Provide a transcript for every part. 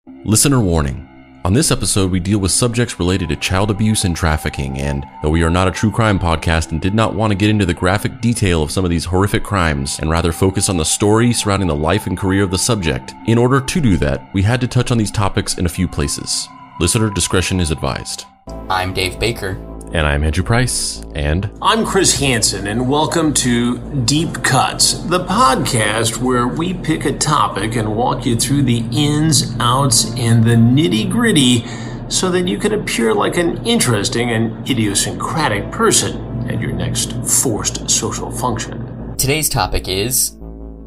Listener warning. On this episode, we deal with subjects related to child abuse and trafficking, and though we are not a true crime podcast and did not want to get into the graphic detail of some of these horrific crimes and rather focus on the story surrounding the life and career of the subject, in order to do that, we had to touch on these topics in a few places. Listener discretion is advised. I'm Dave Baker. And I'm Andrew Price, and I'm Chris Hansen, and welcome to Deep Cuts, the podcast where we pick a topic and walk you through the ins, outs, and the nitty-gritty so that you can appear like an interesting and idiosyncratic person at your next forced social function. Today's topic is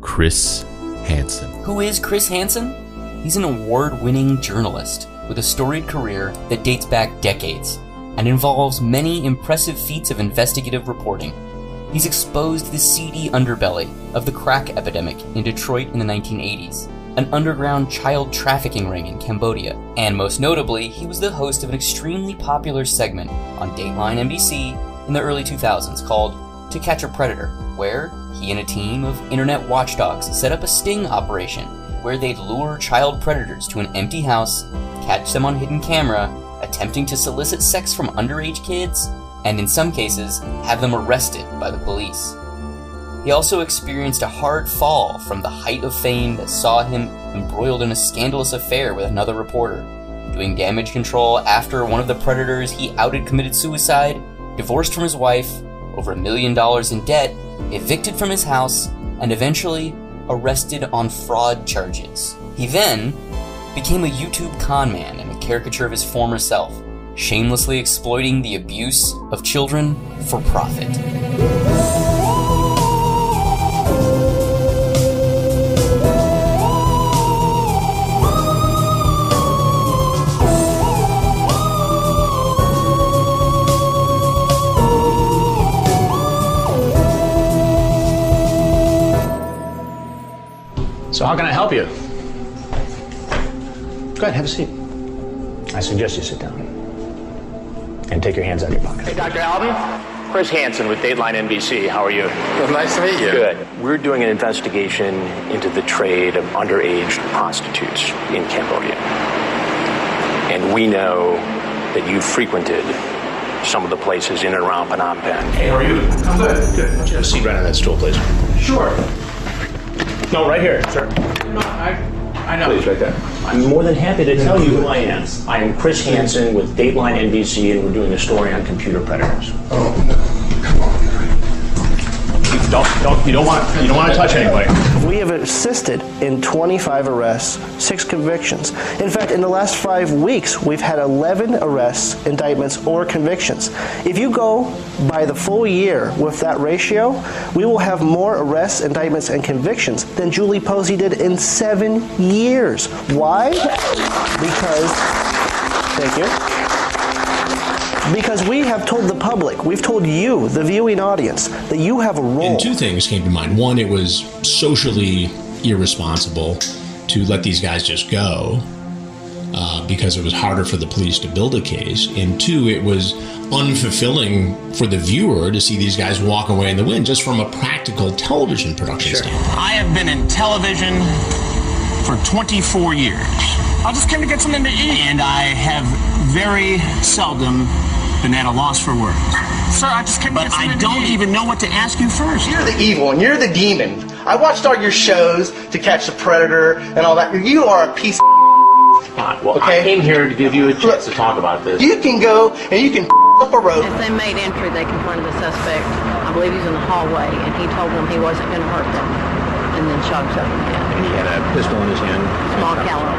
Chris Hansen. Who is Chris Hansen? He's an award-winning journalist with a storied career that dates back decades and involves many impressive feats of investigative reporting. He's exposed the seedy underbelly of the crack epidemic in Detroit in the 1980s, an underground child trafficking ring in Cambodia, and most notably, he was the host of an extremely popular segment on Dateline NBC in the early 2000s called To Catch a Predator, where he and a team of internet watchdogs set up a sting operation where they'd lure child predators to an empty house, catch them on hidden camera, attempting to solicit sex from underage kids, and in some cases, have them arrested by the police. He also experienced a hard fall from the height of fame that saw him embroiled in a scandalous affair with another reporter, doing damage control after one of the predators he outed committed suicide, divorced from his wife, over $1 million in debt, evicted from his house, and eventually arrested on fraud charges. He then became a YouTube conman and a caricature of his former self, shamelessly exploiting the abuse of children for profit. So how can I help you? Go ahead, have a seat. I suggest you sit down. And take your hands out of your pocket. Hey, Dr. Alden. Chris Hansen with Dateline NBC. How are you? Well, nice to meet you. Good. We're doing an investigation into the trade of underage prostitutes in Cambodia. And we know that you've frequented some of the places in and around Phnom Penh. Hey, how are you? I'm good. Good. Why don't you have a seat right on that stool, please? Sure. No, right here, sir. No, I know. Please, right there. I'm more than happy to tell you who I am. I am Chris Hansen with Dateline NBC, and we're doing a story on computer predators. Oh, no. Come on. You don't want to touch anybody. We have assisted in 25 arrests, 6 convictions. In fact, in the last 5 weeks, we've had 11 arrests, indictments, or convictions. If you go by the full year with that ratio, we will have more arrests, indictments, and convictions than Julie Posey did in 7 years. Why? Because we have told the public, we've told you, the viewing audience, that you have a role. And 2 things came to mind. One, it was socially irresponsible to let these guys just go because it was harder for the police to build a case. And 2, it was unfulfilling for the viewer to see these guys walk away in the wind just from a practical television production standpoint. I have been in television for 24 years. I just came to get something to eat. And I have very seldom been at a loss for words. Sir, I just came to get something to eat. But I don't even know what to ask you first. You're the evil one. You're the demon. I watched all your shows, To Catch the Predator and all that. You are a piece of Well, okay? I came here to give you a chance to talk about this. You can go and you can up a road. As they made entry, they confronted the suspect. I believe he was in the hallway, and he told them he wasn't going to hurt them, and then shot himself in the head. And he had a pistol in his hand. Small caliber.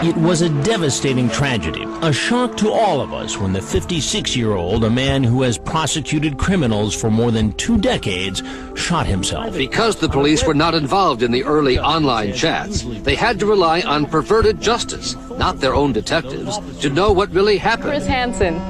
It was a devastating tragedy, a shock to all of us when the 56-year-old, a man who has prosecuted criminals for more than 2 decades, shot himself. Because the police were not involved in the early online chats, they had to rely on perverted justice, not their own detectives, to know what really happened. Chris Hansen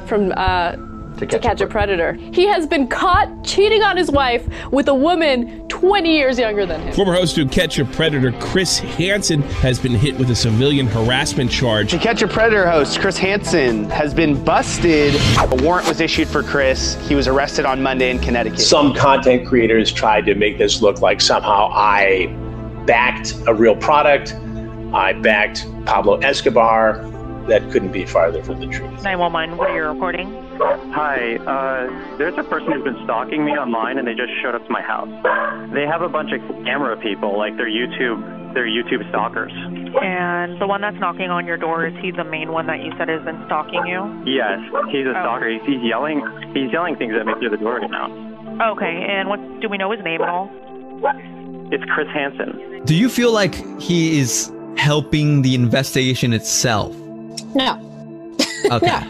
from To Catch a Predator. He has been caught cheating on his wife with a woman 20 years younger than him. Former host of To Catch a Predator, Chris Hansen, has been hit with a civilian harassment charge. To Catch a Predator host, Chris Hansen, has been busted. A warrant was issued for Chris. He was arrested on Monday in Connecticut. Some content creators tried to make this look like somehow I backed a real product. I backed Pablo Escobar. That couldn't be farther from the truth. 911, what are you reporting? Hi, there's a person who's been stalking me online, and they just showed up to my house. They have a bunch of camera people, like they're YouTube stalkers. And the one that's knocking on your door, is he the main one that you said has been stalking you? Yes, he's a stalker. He's yelling things at me through the door right now. Okay, and do we know his name at all? It's Chris Hansen. Do you feel like he is helping the investigation itself? No. Okay.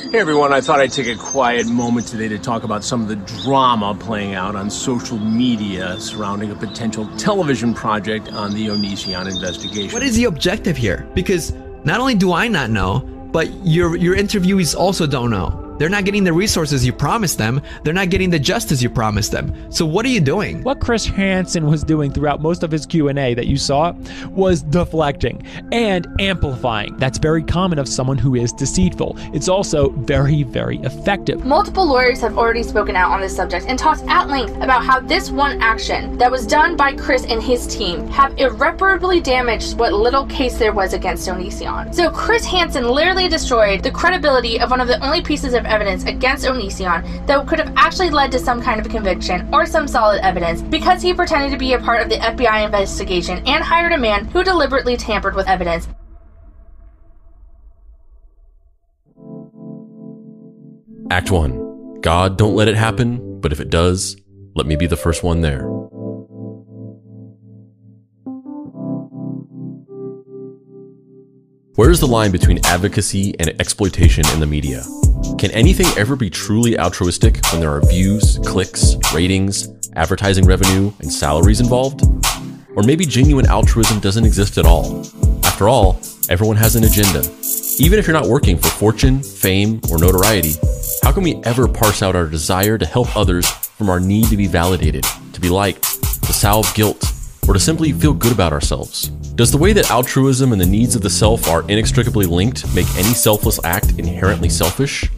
Hey everyone, I thought I'd take a quiet moment today to talk about some of the drama playing out on social media surrounding a potential television project on the Onision investigation. What is the objective here? Because not only do I not know, but your interviewees also don't know. They're not getting the resources you promised them. They're not getting the justice you promised them. So what are you doing? What Chris Hansen was doing throughout most of his Q&A that you saw was deflecting and amplifying. That's very common of someone who is deceitful. It's also very, very effective. Multiple lawyers have already spoken out on this subject and talked at length about how this one action that was done by Chris and his team have irreparably damaged what little case there was against Onision. So Chris Hansen literally destroyed the credibility of one of the only pieces of evidence against Onision that could have actually led to some kind of a conviction or some solid evidence because he pretended to be a part of the FBI investigation and hired a man who deliberately tampered with evidence. Act 1. God, don't let it happen, but if it does, let me be the first one there. Where is the line between advocacy and exploitation in the media? Can anything ever be truly altruistic when there are views, clicks, ratings, advertising revenue, and salaries involved? Or maybe genuine altruism doesn't exist at all. After all, everyone has an agenda. Even if you're not working for fortune, fame, or notoriety, how can we ever parse out our desire to help others from our need to be validated, to be liked, to salve guilt, or to simply feel good about ourselves? Does the way that altruism and the needs of the self are inextricably linked make any selfless act inherently selfish?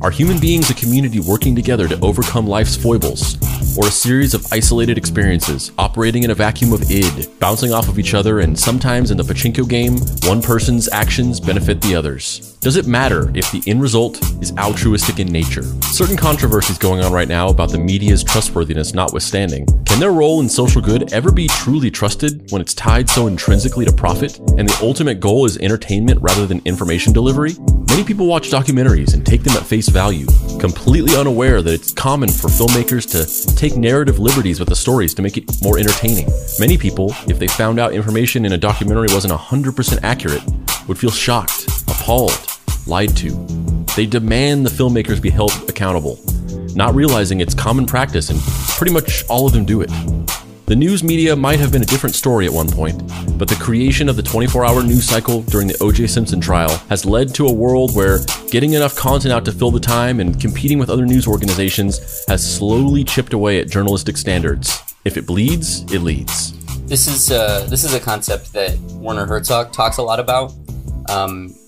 Are human beings a community working together to overcome life's foibles, or a series of isolated experiences operating in a vacuum of id, bouncing off of each other, and sometimes in the pachinko game, one person's actions benefit the others? Does it matter if the end result is altruistic in nature? Certain controversies going on right now about the media's trustworthiness notwithstanding, can their role in social good ever be truly trusted when it's tied so intrinsically to profit, and the ultimate goal is entertainment rather than information delivery? Many people watch documentaries and take them at face value, completely unaware that it's common for filmmakers to take narrative liberties with the stories to make it more entertaining. Many people, if they found out information in a documentary wasn't 100% accurate, would feel shocked, appalled, lied to. They demand the filmmakers be held accountable, not realizing it's common practice and pretty much all of them do it. The news media might have been a different story at one point, but the creation of the 24-hour news cycle during the O.J. Simpson trial has led to a world where getting enough content out to fill the time and competing with other news organizations has slowly chipped away at journalistic standards. If it bleeds, it leads. This is a concept that Werner Herzog talks a lot about.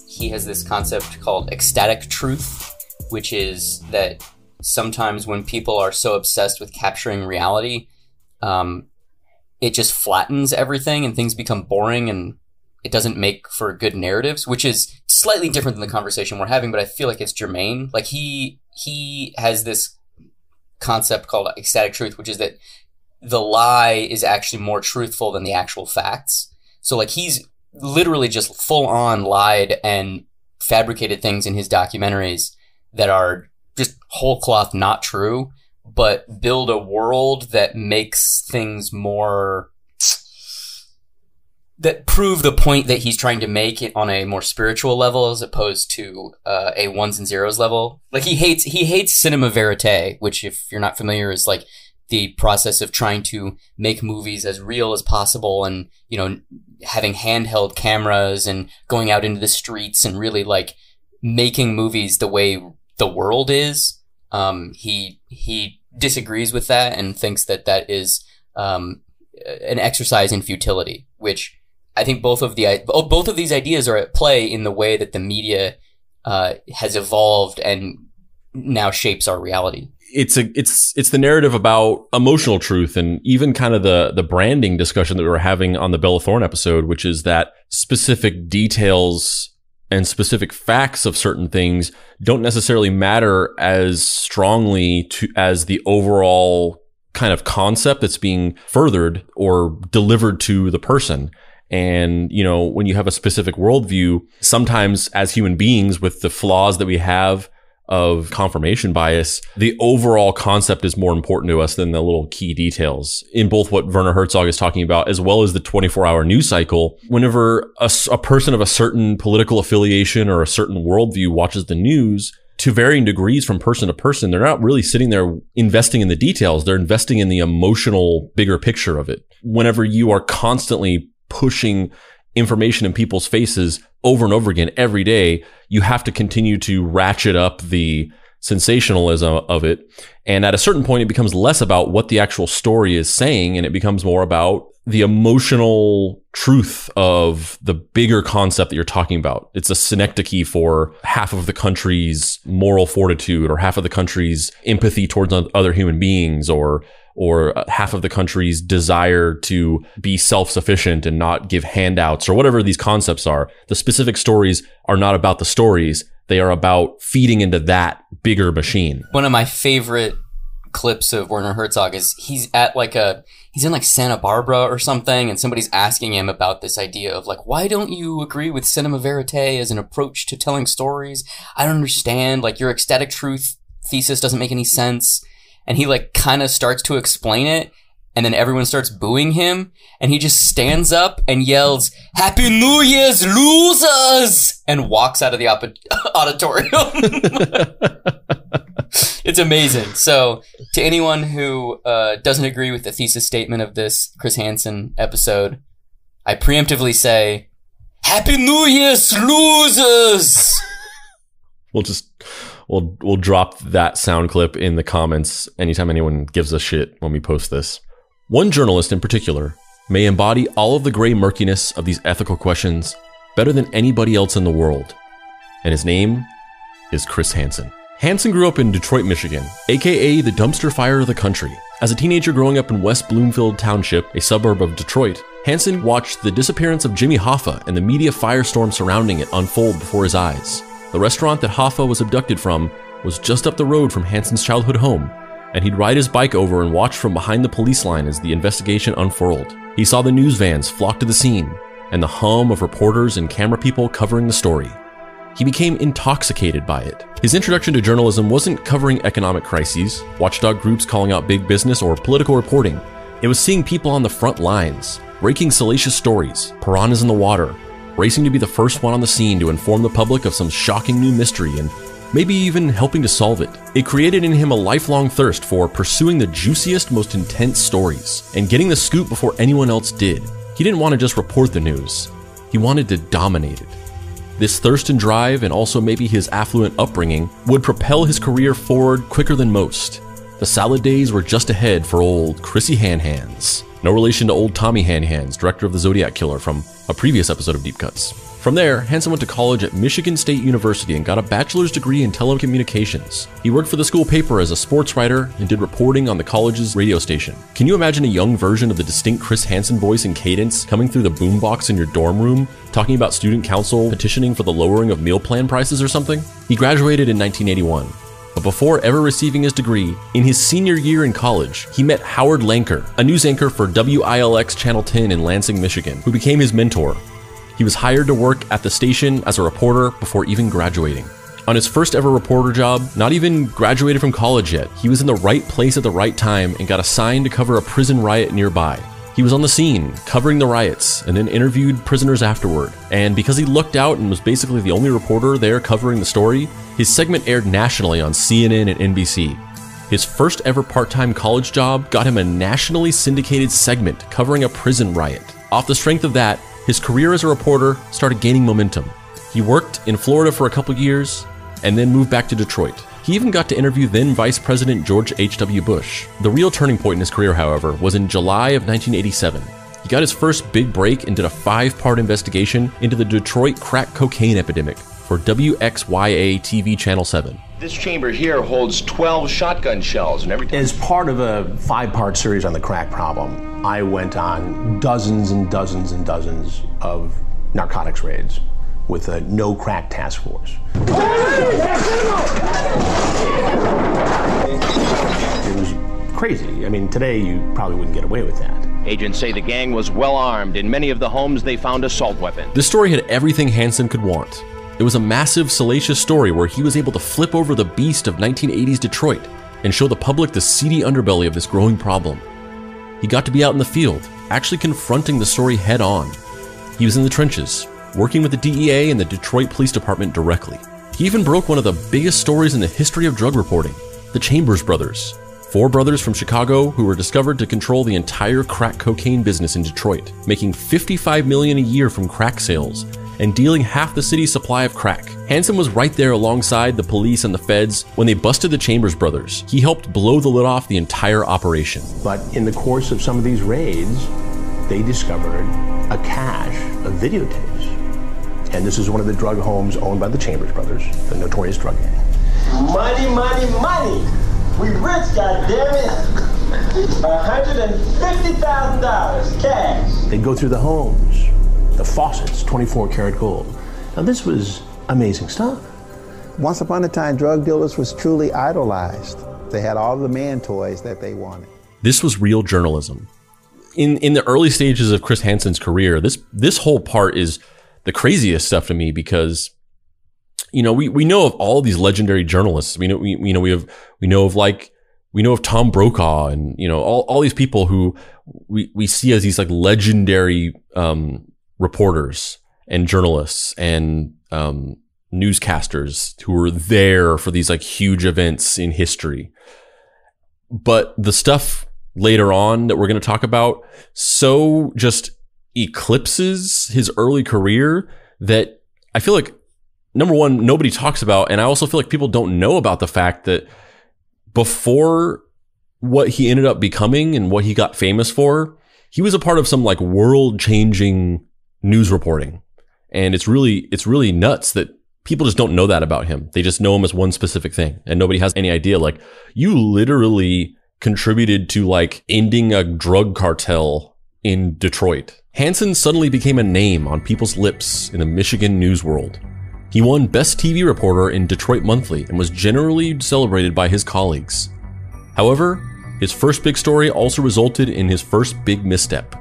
He has this concept called ecstatic truth, which is that sometimes when people are so obsessed with capturing reality, it just flattens everything and things become boring and it doesn't make for good narratives, which is slightly different than the conversation we're having, but I feel like it's germane. Like he has this concept called ecstatic truth, which is that the lie is actually more truthful than the actual facts. So like he's literally just full on lied and fabricated things in his documentaries that are just whole cloth not true, but build a world that makes things more, that prove the point that he's trying to make it on a more spiritual level as opposed to a ones and zeros level. Like he hates cinema verite, which if you're not familiar is like the process of trying to make movies as real as possible and, you know, having handheld cameras and going out into the streets and really like making movies the way the world is. He disagrees with that and thinks that that is an exercise in futility, which I think both of these ideas are at play in the way that the media has evolved and now shapes our reality. it's the narrative about emotional truth, and even kind of the branding discussion that we were having on the Bella Thorne episode, which is that specific details and specific facts of certain things don't necessarily matter as strongly as the overall kind of concept that's being furthered or delivered to the person. And, you know, when you have a specific worldview, sometimes as human beings with the flaws that we have of confirmation bias, the overall concept is more important to us than the little key details in both what Werner Herzog is talking about, as well as the 24-hour news cycle. Whenever a person of a certain political affiliation or a certain worldview watches the news, to varying degrees from person to person, they're not really sitting there investing in the details. They're investing in the emotional bigger picture of it. Whenever you are constantly pushing information in people's faces over and over again every day, you have to continue to ratchet up the sensationalism of it. And at a certain point, it becomes less about what the actual story is saying, and it becomes more about the emotional truth of the bigger concept that you're talking about. It's a synecdoche for half of the country's moral fortitude, or half of the country's empathy towards other human beings, or half of the country's desire to be self-sufficient and not give handouts, or whatever these concepts are. The specific stories are not about the stories. They are about feeding into that bigger machine. One of my favorite clips of Werner Herzog is he's in like Santa Barbara or something, and somebody's asking him about this idea of like, why don't you agree with cinema verite as an approach to telling stories? I don't understand. Like, your ecstatic truth thesis doesn't make any sense. And he like kind of starts to explain it, and then everyone starts booing him, and he just stands up and yells, "Happy New Year's, losers!" and walks out of the auditorium. It's amazing. So to anyone who doesn't agree with the thesis statement of this Chris Hansen episode, I preemptively say, Happy New Year's, losers! We'll drop that sound clip in the comments anytime anyone gives us shit when we post this. One journalist in particular may embody all of the gray murkiness of these ethical questions better than anybody else in the world, and his name is Chris Hansen. Hansen grew up in Detroit, Michigan, aka the dumpster fire of the country. As a teenager growing up in West Bloomfield Township, a suburb of Detroit, Hansen watched the disappearance of Jimmy Hoffa and the media firestorm surrounding it unfold before his eyes. The restaurant that Hoffa was abducted from was just up the road from Hansen's childhood home, and he'd ride his bike over and watch from behind the police line as the investigation unfurled. He saw the news vans flock to the scene, and the hum of reporters and camera people covering the story. He became intoxicated by it. His introduction to journalism wasn't covering economic crises, watchdog groups calling out big business, or political reporting. It was seeing people on the front lines, breaking salacious stories, piranhas in the water, racing to be the first one on the scene to inform the public of some shocking new mystery, and maybe even helping to solve it. It created in him a lifelong thirst for pursuing the juiciest, most intense stories, and getting the scoop before anyone else did. He didn't want to just report the news. He wanted to dominate it. This thirst and drive, and also maybe his affluent upbringing, would propel his career forward quicker than most. The salad days were just ahead for old Chrissy Hanhands. No relation to old Tommy Hanhands, director of the Zodiac Killer from a previous episode of Deep Cuts. From there, Hansen went to college at Michigan State University and got a bachelor's degree in telecommunications. He worked for the school paper as a sports writer and did reporting on the college's radio station. Can you imagine a young version of the distinct Chris Hansen voice and cadence coming through the boombox in your dorm room, talking about student council petitioning for the lowering of meal plan prices or something? He graduated in 1981. But before ever receiving his degree, in his senior year in college, he met Howard Lanker, a news anchor for WILX Channel 10 in Lansing, Michigan, who became his mentor. He was hired to work at the station as a reporter before even graduating. On his first ever reporter job, not even graduated from college yet, he was in the right place at the right time and got assigned to cover a prison riot nearby. He was on the scene, covering the riots, and then interviewed prisoners afterward. And because he looked out and was basically the only reporter there covering the story, his segment aired nationally on CNN and NBC. His first ever part-time college job got him a nationally syndicated segment covering a prison riot. Off the strength of that, his career as a reporter started gaining momentum. He worked in Florida for a couple years and then moved back to Detroit. He even got to interview then Vice President George H.W. Bush. The real turning point in his career, however, was in July of 1987. He got his first big break and did a 5-part investigation into the Detroit crack cocaine epidemic for WXYA TV Channel 7. This chamber here holds 12 shotgun shells and everything. As part of a 5-part series on the crack problem, I went on dozens and dozens and dozens of narcotics raids with a no crack task force. It was crazy. I mean, today you probably wouldn't get away with that. Agents say the gang was well armed. In many of the homes, they found assault weapons. This story had everything Hansen could want. It was a massive, salacious story where he was able to flip over the beast of 1980s Detroit and show the public the seedy underbelly of this growing problem. He got to be out in the field, actually confronting the story head on. He was in the trenches, working with the DEA and the Detroit Police Department directly. He even broke one of the biggest stories in the history of drug reporting, the Chambers brothers. 4 brothers from Chicago who were discovered to control the entire crack cocaine business in Detroit, making $55 million a year from crack sales and dealing half the city's supply of crack. Hansen was right there alongside the police and the feds when they busted the Chambers brothers. He helped blow the lid off the entire operation. But in the course of some of these raids, they discovered a cache of videotapes. And this is one of the drug homes owned by the Chambers brothers, the notorious drug gang. Money, money, money! We rich, goddammit! $150,000 cash. They'd go through the homes, the faucets, 24 karat gold. Now this was amazing stuff. Once upon a time, drug dealers was truly idolized. They had all the man toys that they wanted. This was real journalism. In the early stages of Chris Hansen's career, this whole part is the craziest stuff to me because, you know, we know of all these legendary journalists. We know of Tom Brokaw and, you know, all these people who we see as these like legendary reporters and journalists and newscasters who were there for these like huge events in history. But the stuff later on that we're going to talk about so just eclipses his early career that I feel like, number one, nobody talks about, and I also feel like people don't know about the fact that before what he ended up becoming and what he got famous for, he was a part of some like world-changing news reporting. And it's really nuts that people just don't know that about him. They just know him as one specific thing and nobody has any idea. Like, you literally contributed to like ending a drug cartel in Detroit. Hansen suddenly became a name on people's lips in the Michigan news world. He won Best TV Reporter in Detroit Monthly and was generally celebrated by his colleagues. However, his first big story also resulted in his first big misstep,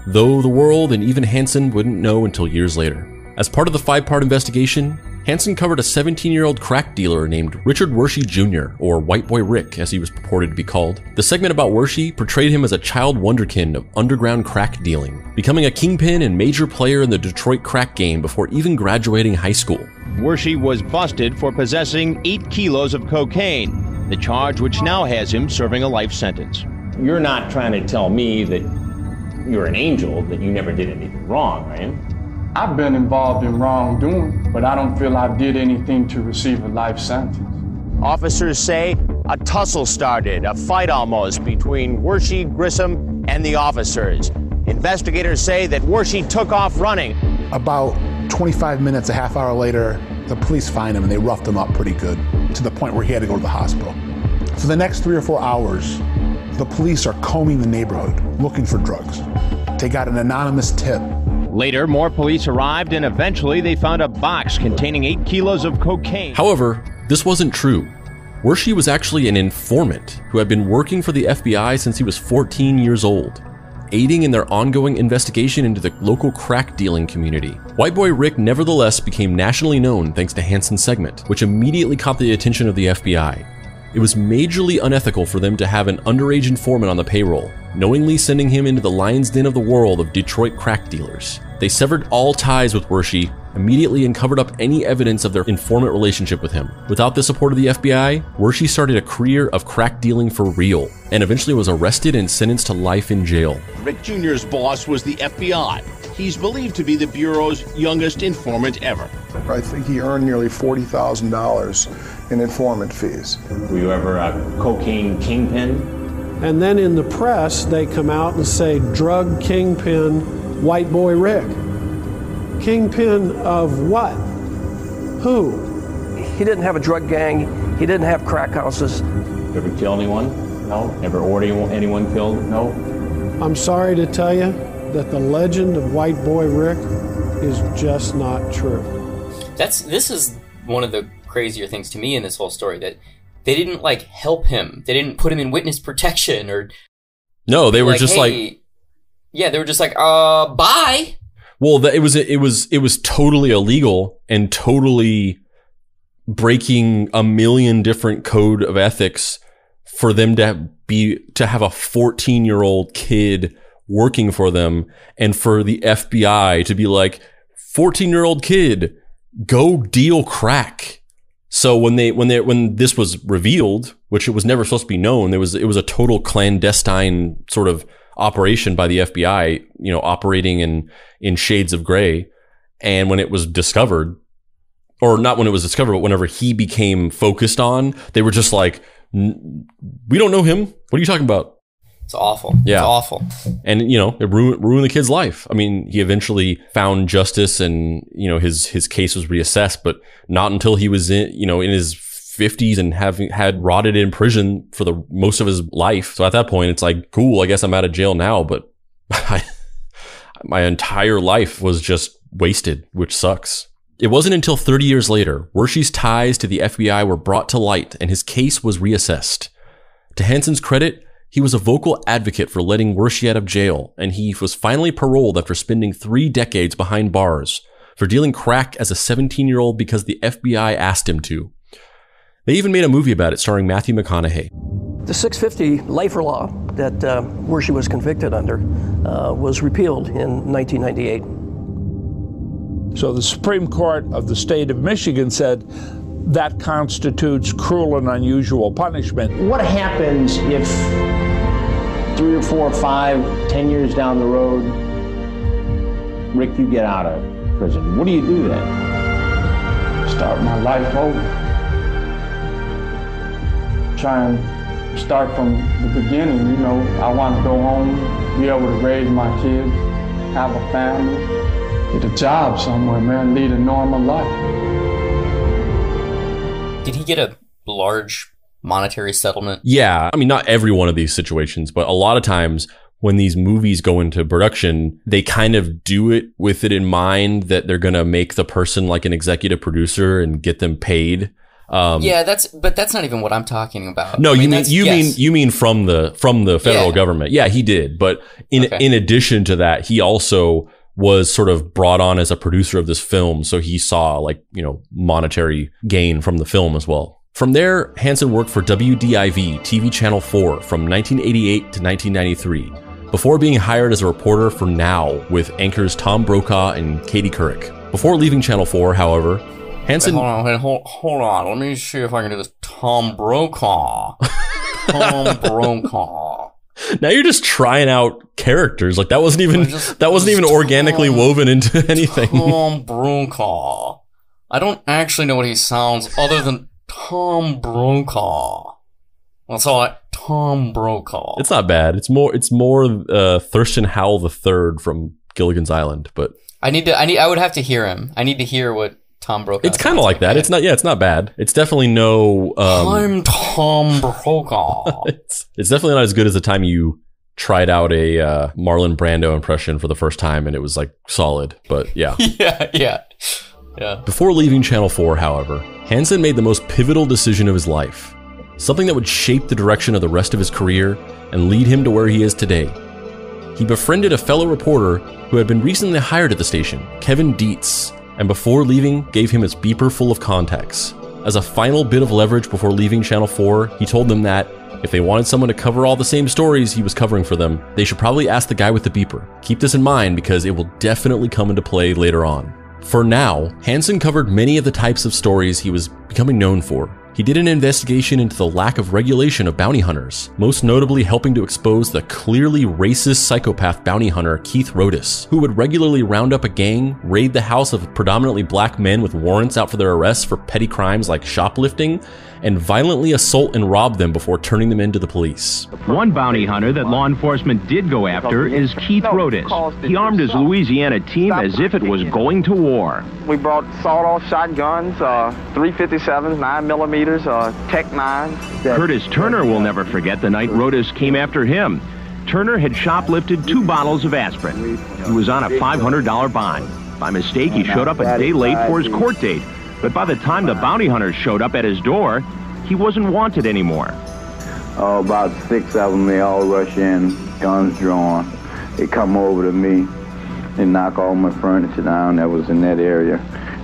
though the world and even Hansen wouldn't know until years later. As part of the 5-part investigation, Hansen covered a 17-year-old crack dealer named Richard Wershey Jr., or White Boy Rick, as he was purported to be called. The segment about Wershey portrayed him as a child wonderkin of underground crack dealing, becoming a kingpin and major player in the Detroit crack game before even graduating high school. Wershey was busted for possessing 8 kilos of cocaine, the charge which now has him serving a life sentence. You're not trying to tell me that you're an angel, that you never did anything wrong, right? I've been involved in wrongdoing, but I don't feel I did anything to receive a life sentence. Officers say a tussle started, a fight almost, between Wershey, Grissom, and the officers. Investigators say that Wershey took off running. About 25 minutes, a half hour later, the police find him and they roughed him up pretty good, to the point where he had to go to the hospital. For the next 3 or 4 hours, the police are combing the neighborhood, looking for drugs. They got an anonymous tip. Later, more police arrived and eventually they found a box containing 8 kilos of cocaine. However, this wasn't true. Wershey was actually an informant who had been working for the FBI since he was 14 years old, aiding in their ongoing investigation into the local crack dealing community. White Boy Rick nevertheless became nationally known thanks to Hansen's segment, which immediately caught the attention of the FBI. It was majorly unethical for them to have an underage informant on the payroll, knowingly sending him into the lion's den of the world of Detroit crack dealers. They severed all ties with Wershey immediately and covered up any evidence of their informant relationship with him. Without the support of the FBI, Wershey started a career of crack dealing for real, and eventually was arrested and sentenced to life in jail. Rick Jr.'s boss was the FBI. He's believed to be the Bureau's youngest informant ever. I think he earned nearly $40,000 in informant fees. Were you ever a cocaine kingpin? And then in the press, they come out and say, drug kingpin, White Boy Rick. Kingpin of what? Who? He didn't have a drug gang. He didn't have crack houses. Ever kill anyone? No. Ever order anyone killed? No. I'm sorry to tell you that the legend of White Boy Rick is just not true. This is one of the crazier things to me in this whole story, that they didn't like help him. They didn't put him in witness protection or. No, they were just yeah, they were just like, bye. Well, it was totally illegal and totally breaking a million different code of ethics for them to have a 14-year-old kid working for them, and for the FBI to be like, 14-year-old kid, go deal crack. So when this was revealed, which it was never supposed to be known, it was a total clandestine sort of operation by the FBI, operating in shades of gray. And when it was discovered, or not when it was discovered, but whenever he became focused on, they were just like, we don't know him. What are you talking about? It's awful. Yeah. It's awful. And, it ruined the kid's life. I mean, he eventually found justice and, his case was reassessed, but not until he was in his 50s and having had rotted in prison for the most of his life. So at that point, it's like, cool, I guess I'm out of jail now, but my entire life was just wasted, which sucks. It wasn't until 30 years later, Wershe's ties to the FBI were brought to light and his case was reassessed. To Hansen's credit, he was a vocal advocate for letting Wershe out of jail, and he was finally paroled after spending 3 decades behind bars for dealing crack as a 17-year-old because the FBI asked him to. They even made a movie about it starring Matthew McConaughey. The 650 lifer law that Wershe was convicted under was repealed in 1998. So the Supreme Court of the state of Michigan said that constitutes cruel and unusual punishment. What happens if 3 or 4 or 5, 10 years down the road, Rick, you get out of prison? What do you do then? Start my life over. Try and start from the beginning, I want to go home, be able to raise my kids, have a family, get a job somewhere, man, lead a normal life. Did he get a large monetary settlement? Yeah. I mean, not every one of these situations, but a lot of times when these movies go into production, they kind of do it with it in mind that they're going to make the person like an executive producer and get them paid. Yeah, that's not even what I'm talking about. No, you mean from the federal government. Yeah, he did. But in addition to that, he also was sort of brought on as a producer of this film. So he saw monetary gain from the film as well. From there, Hansen worked for WDIV TV Channel 4 from 1988 to 1993, before being hired as a reporter for Now with anchors Tom Brokaw and Katie Couric. Before leaving Channel 4, however, Hansen... Hold on. Let me see if I can do this. Tom Brokaw. Tom Brokaw. Now you're just trying out characters. Like that wasn't even organically woven into anything. Tom Brokaw. I don't actually know what he sounds other than Tom Brokaw. That's all right. Tom Brokaw. It's not bad. It's more Thurston Howell III from Gilligan's Island, but I would have to hear him. I need to hear what Tom Brokaw. It's kind of like that. It's not bad. It's definitely no. I'm Tom Brokaw. it's definitely not as good as the time you tried out a Marlon Brando impression for the first time and it was like solid. But yeah. Yeah. Before leaving Channel 4, however, Hansen made the most pivotal decision of his life, something that would shape the direction of the rest of his career and lead him to where he is today. He befriended a fellow reporter who had been recently hired at the station, Kevin Dietz, and before leaving, gave him his beeper full of contacts. As a final bit of leverage before leaving Channel 4, he told them that if they wanted someone to cover all the same stories he was covering for them, they should probably ask the guy with the beeper. Keep this in mind because it will definitely come into play later on. For Now, Hansen covered many of the types of stories he was becoming known for. He did an investigation into the lack of regulation of bounty hunters, most notably helping to expose the clearly racist psychopath bounty hunter Keith Rodas, who would regularly round up a gang, raid the house of predominantly black men with warrants out for their arrests for petty crimes like shoplifting, and violently assault and rob them before turning them into the police. One bounty hunter that law enforcement did go after is Keith Rodas. He armed his Louisiana team as if it was going to war. We brought sawed-off shotguns, 357s, 9mm, Tech 9s. Curtis Turner will never forget the night Rodas came after him. Turner had shoplifted 2 bottles of aspirin. He was on a $500 bond. By mistake, he showed up a day late for his court date. But by the time the bounty hunters showed up at his door, he wasn't wanted anymore. Oh, about 6 of them, they all rush in, guns drawn. They come over to me and knock all my furniture down that was in that area.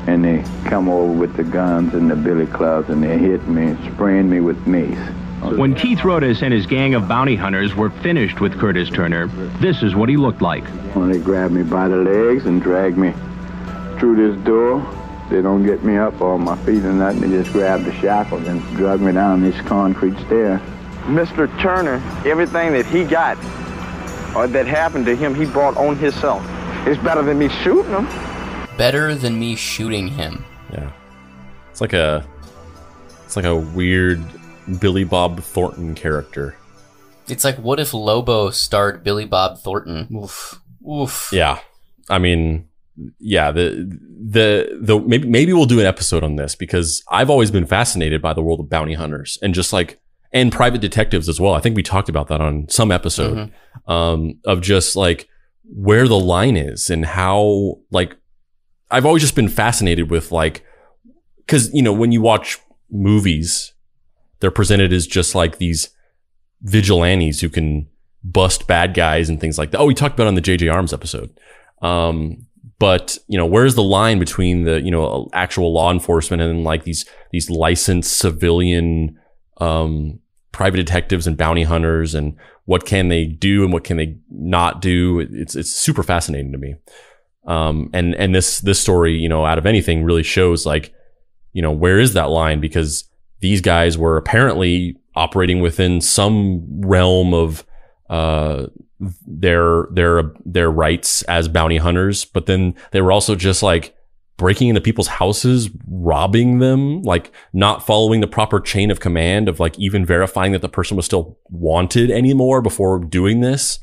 And they come over with the guns and the billy clubs and they hit me, spraying me with mace. When Keith Rodas and his gang of bounty hunters were finished with Curtis Turner, this is what he looked like. When they grab me by the legs and drag me through this door, they don't get me up on my feet or nothing. They just grab the shackles and drug me down this concrete stair. Mr. Turner, everything that he got or that happened to him, he brought on himself. It's better than me shooting him. Better than me shooting him. Yeah. It's like a weird Billy Bob Thornton character. It's like, what if Lobo starred Billy Bob Thornton? Oof. Oof. Yeah. I mean, yeah, maybe we'll do an episode on this because I've always been fascinated by the world of bounty hunters and just like, and private detectives as well. I think we talked about that on some episode of just like where the line is and how, like, I've always just been fascinated with, like, because, you know, when you watch movies, they're presented as just like these vigilantes who can bust bad guys and things like that. Oh, we talked about it on the J.J. Arms episode. But, you know, where's the line between the, you know, actual law enforcement and like these licensed civilian private detectives and bounty hunters, and what can they do and what can they not do? It's super fascinating to me. And this story, you know, out of anything really shows, like, you know, where is that line? Because these guys were apparently operating within some realm of their rights as bounty hunters, but then they were also just like breaking into people's houses, robbing them, like not following the proper chain of command of like even verifying that the person was still wanted anymore before doing this,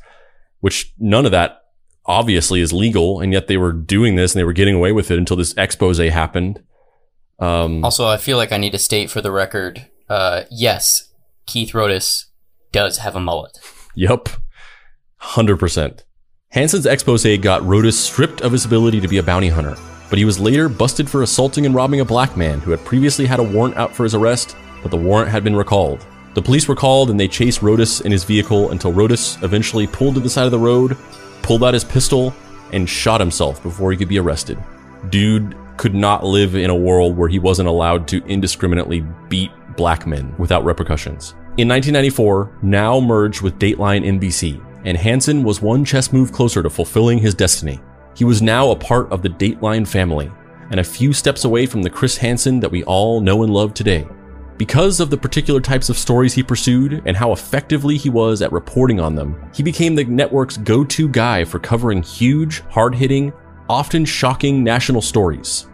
which none of that obviously is legal, and yet they were doing this and they were getting away with it until this expose happened. Also, I feel like I need to state for the record, yes, Keith Rodas does have a mullet. Yep. 100%. Hansen's expose got Rodas stripped of his ability to be a bounty hunter, but he was later busted for assaulting and robbing a black man who had previously had a warrant out for his arrest, but the warrant had been recalled. The police were called and they chased Rodas in his vehicle until Rodas eventually pulled to the side of the road, pulled out his pistol, and shot himself before he could be arrested. Dude could not live in a world where he wasn't allowed to indiscriminately beat black men without repercussions. In 1994, Now merged with Dateline NBC, and Hansen was one chess move closer to fulfilling his destiny. He was now a part of the Dateline family, and a few steps away from the Chris Hansen that we all know and love today. Because of the particular types of stories he pursued and how effectively he was at reporting on them, he became the network's go-to guy for covering huge, hard-hitting, often shocking national stories.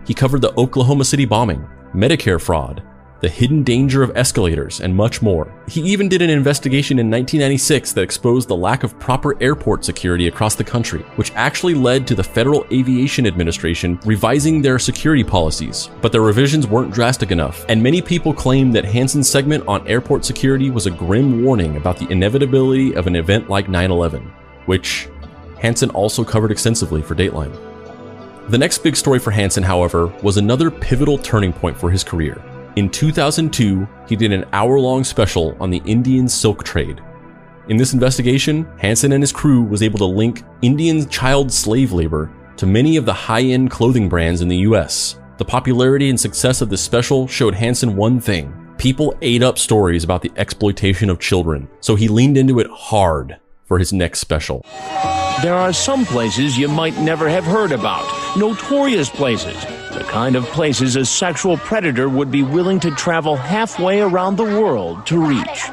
He covered the Oklahoma City bombing, Medicare fraud, the hidden danger of escalators, and much more. He even did an investigation in 1996 that exposed the lack of proper airport security across the country, which actually led to the Federal Aviation Administration revising their security policies. But their revisions weren't drastic enough, and many people claim that Hansen's segment on airport security was a grim warning about the inevitability of an event like 9/11, which Hansen also covered extensively for Dateline. The next big story for Hansen, however, was another pivotal turning point for his career. In 2002, he did an hour-long special on the Indian silk trade. In this investigation, Hansen and his crew was able to link Indian child slave labor to many of the high-end clothing brands in the US. The popularity and success of this special showed Hansen one thing: people ate up stories about the exploitation of children, so he leaned into it hard for his next special. There are some places you might never have heard about, notorious places, the kind of places a sexual predator would be willing to travel halfway around the world to reach.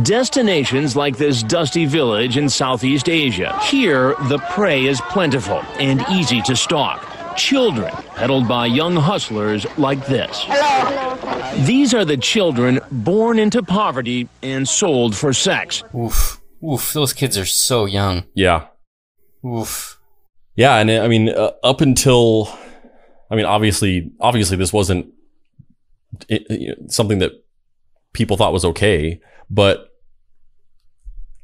Destinations like this dusty village in Southeast Asia. Here, the prey is plentiful and easy to stalk. Children peddled by young hustlers like this. Hello. These are the children born into poverty and sold for sex. Oof. Oof, those kids are so young. Yeah. Oof. Yeah, and I mean, up until, I mean, obviously this wasn't something that people thought was okay, but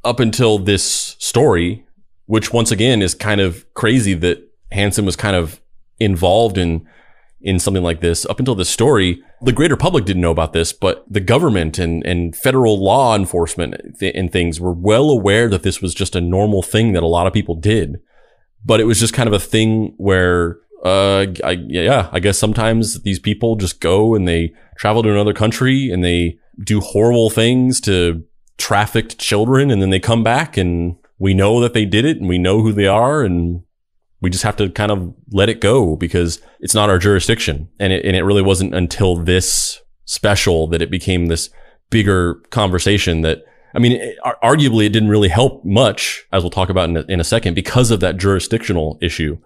up until this story, which once again is kind of crazy that Hansen was kind of involved in something like this, up until this story, the greater public didn't know about this, but the government and federal law enforcement and things were well aware that this was just a normal thing that a lot of people did. But it was just kind of a thing where, I guess sometimes these people just go and they travel to another country and they do horrible things to trafficked children, and then they come back and we know that they did it and we know who they are, and we just have to kind of let it go because it's not our jurisdiction. And it really wasn't until this special that it became this bigger conversation that, I mean, arguably it didn't really help much, as we'll talk about in a second, because of that jurisdictional issue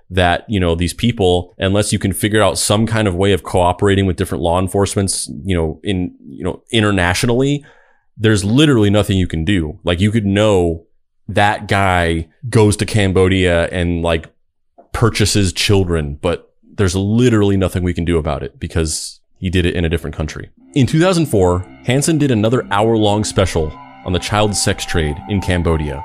that, you know, these people, unless you can figure out some kind of way of cooperating with different law enforcements, internationally, there's literally nothing you can do. Like, you could know that guy goes to Cambodia and like purchases children, but there's literally nothing we can do about it because he did it in a different country. In 2004, Hansen did another hour-long special on the child sex trade in Cambodia.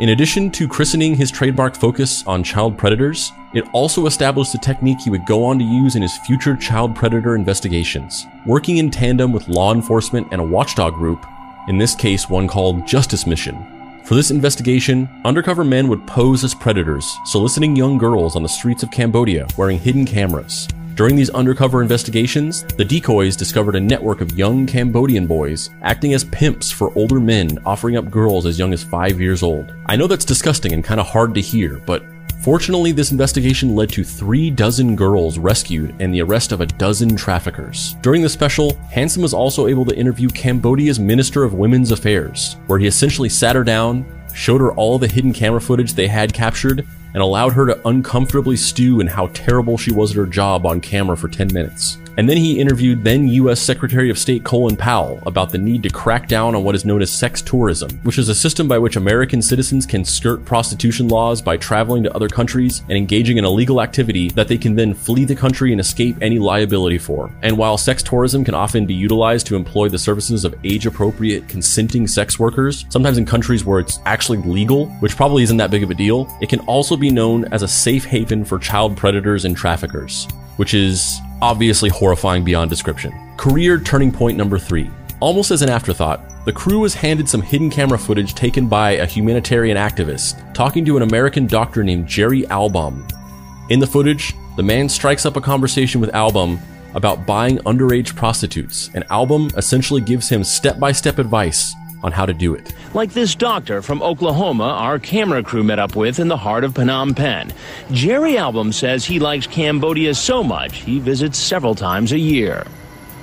In addition to christening his trademark focus on child predators, it also established a technique he would go on to use in his future child predator investigations, working in tandem with law enforcement and a watchdog group, in this case one called Justice Mission. For this investigation, undercover men would pose as predators, soliciting young girls on the streets of Cambodia wearing hidden cameras. During these undercover investigations, the decoys discovered a network of young Cambodian boys acting as pimps for older men, offering up girls as young as 5 years old. I know that's disgusting and kind of hard to hear, but fortunately this investigation led to 36 girls rescued and the arrest of 12 traffickers. During the special, Hansen was also able to interview Cambodia's Minister of Women's Affairs, where he essentially sat her down, showed her all the hidden camera footage they had captured, and allowed her to uncomfortably stew in how terrible she was at her job on camera for 10 minutes. And then he interviewed then U.S. Secretary of State Colin Powell about the need to crack down on what is known as sex tourism, which is a system by which American citizens can skirt prostitution laws by traveling to other countries and engaging in illegal activity that they can then flee the country and escape any liability for. And while sex tourism can often be utilized to employ the services of age-appropriate consenting sex workers, sometimes in countries where it's actually legal, which probably isn't that big of a deal, it can also be known as a safe haven for child predators and traffickers, which is obviously horrifying beyond description. Career turning point number 3. Almost as an afterthought, the crew was handed some hidden camera footage taken by a humanitarian activist talking to an American doctor named Jerry Albom. In the footage, the man strikes up a conversation with Albom about buying underage prostitutes, and Albom essentially gives him step-by-step advice on how to do it. Like this doctor from Oklahoma our camera crew met up with in the heart of Phnom Penh. Jerry Albom says he likes Cambodia so much he visits several times a year.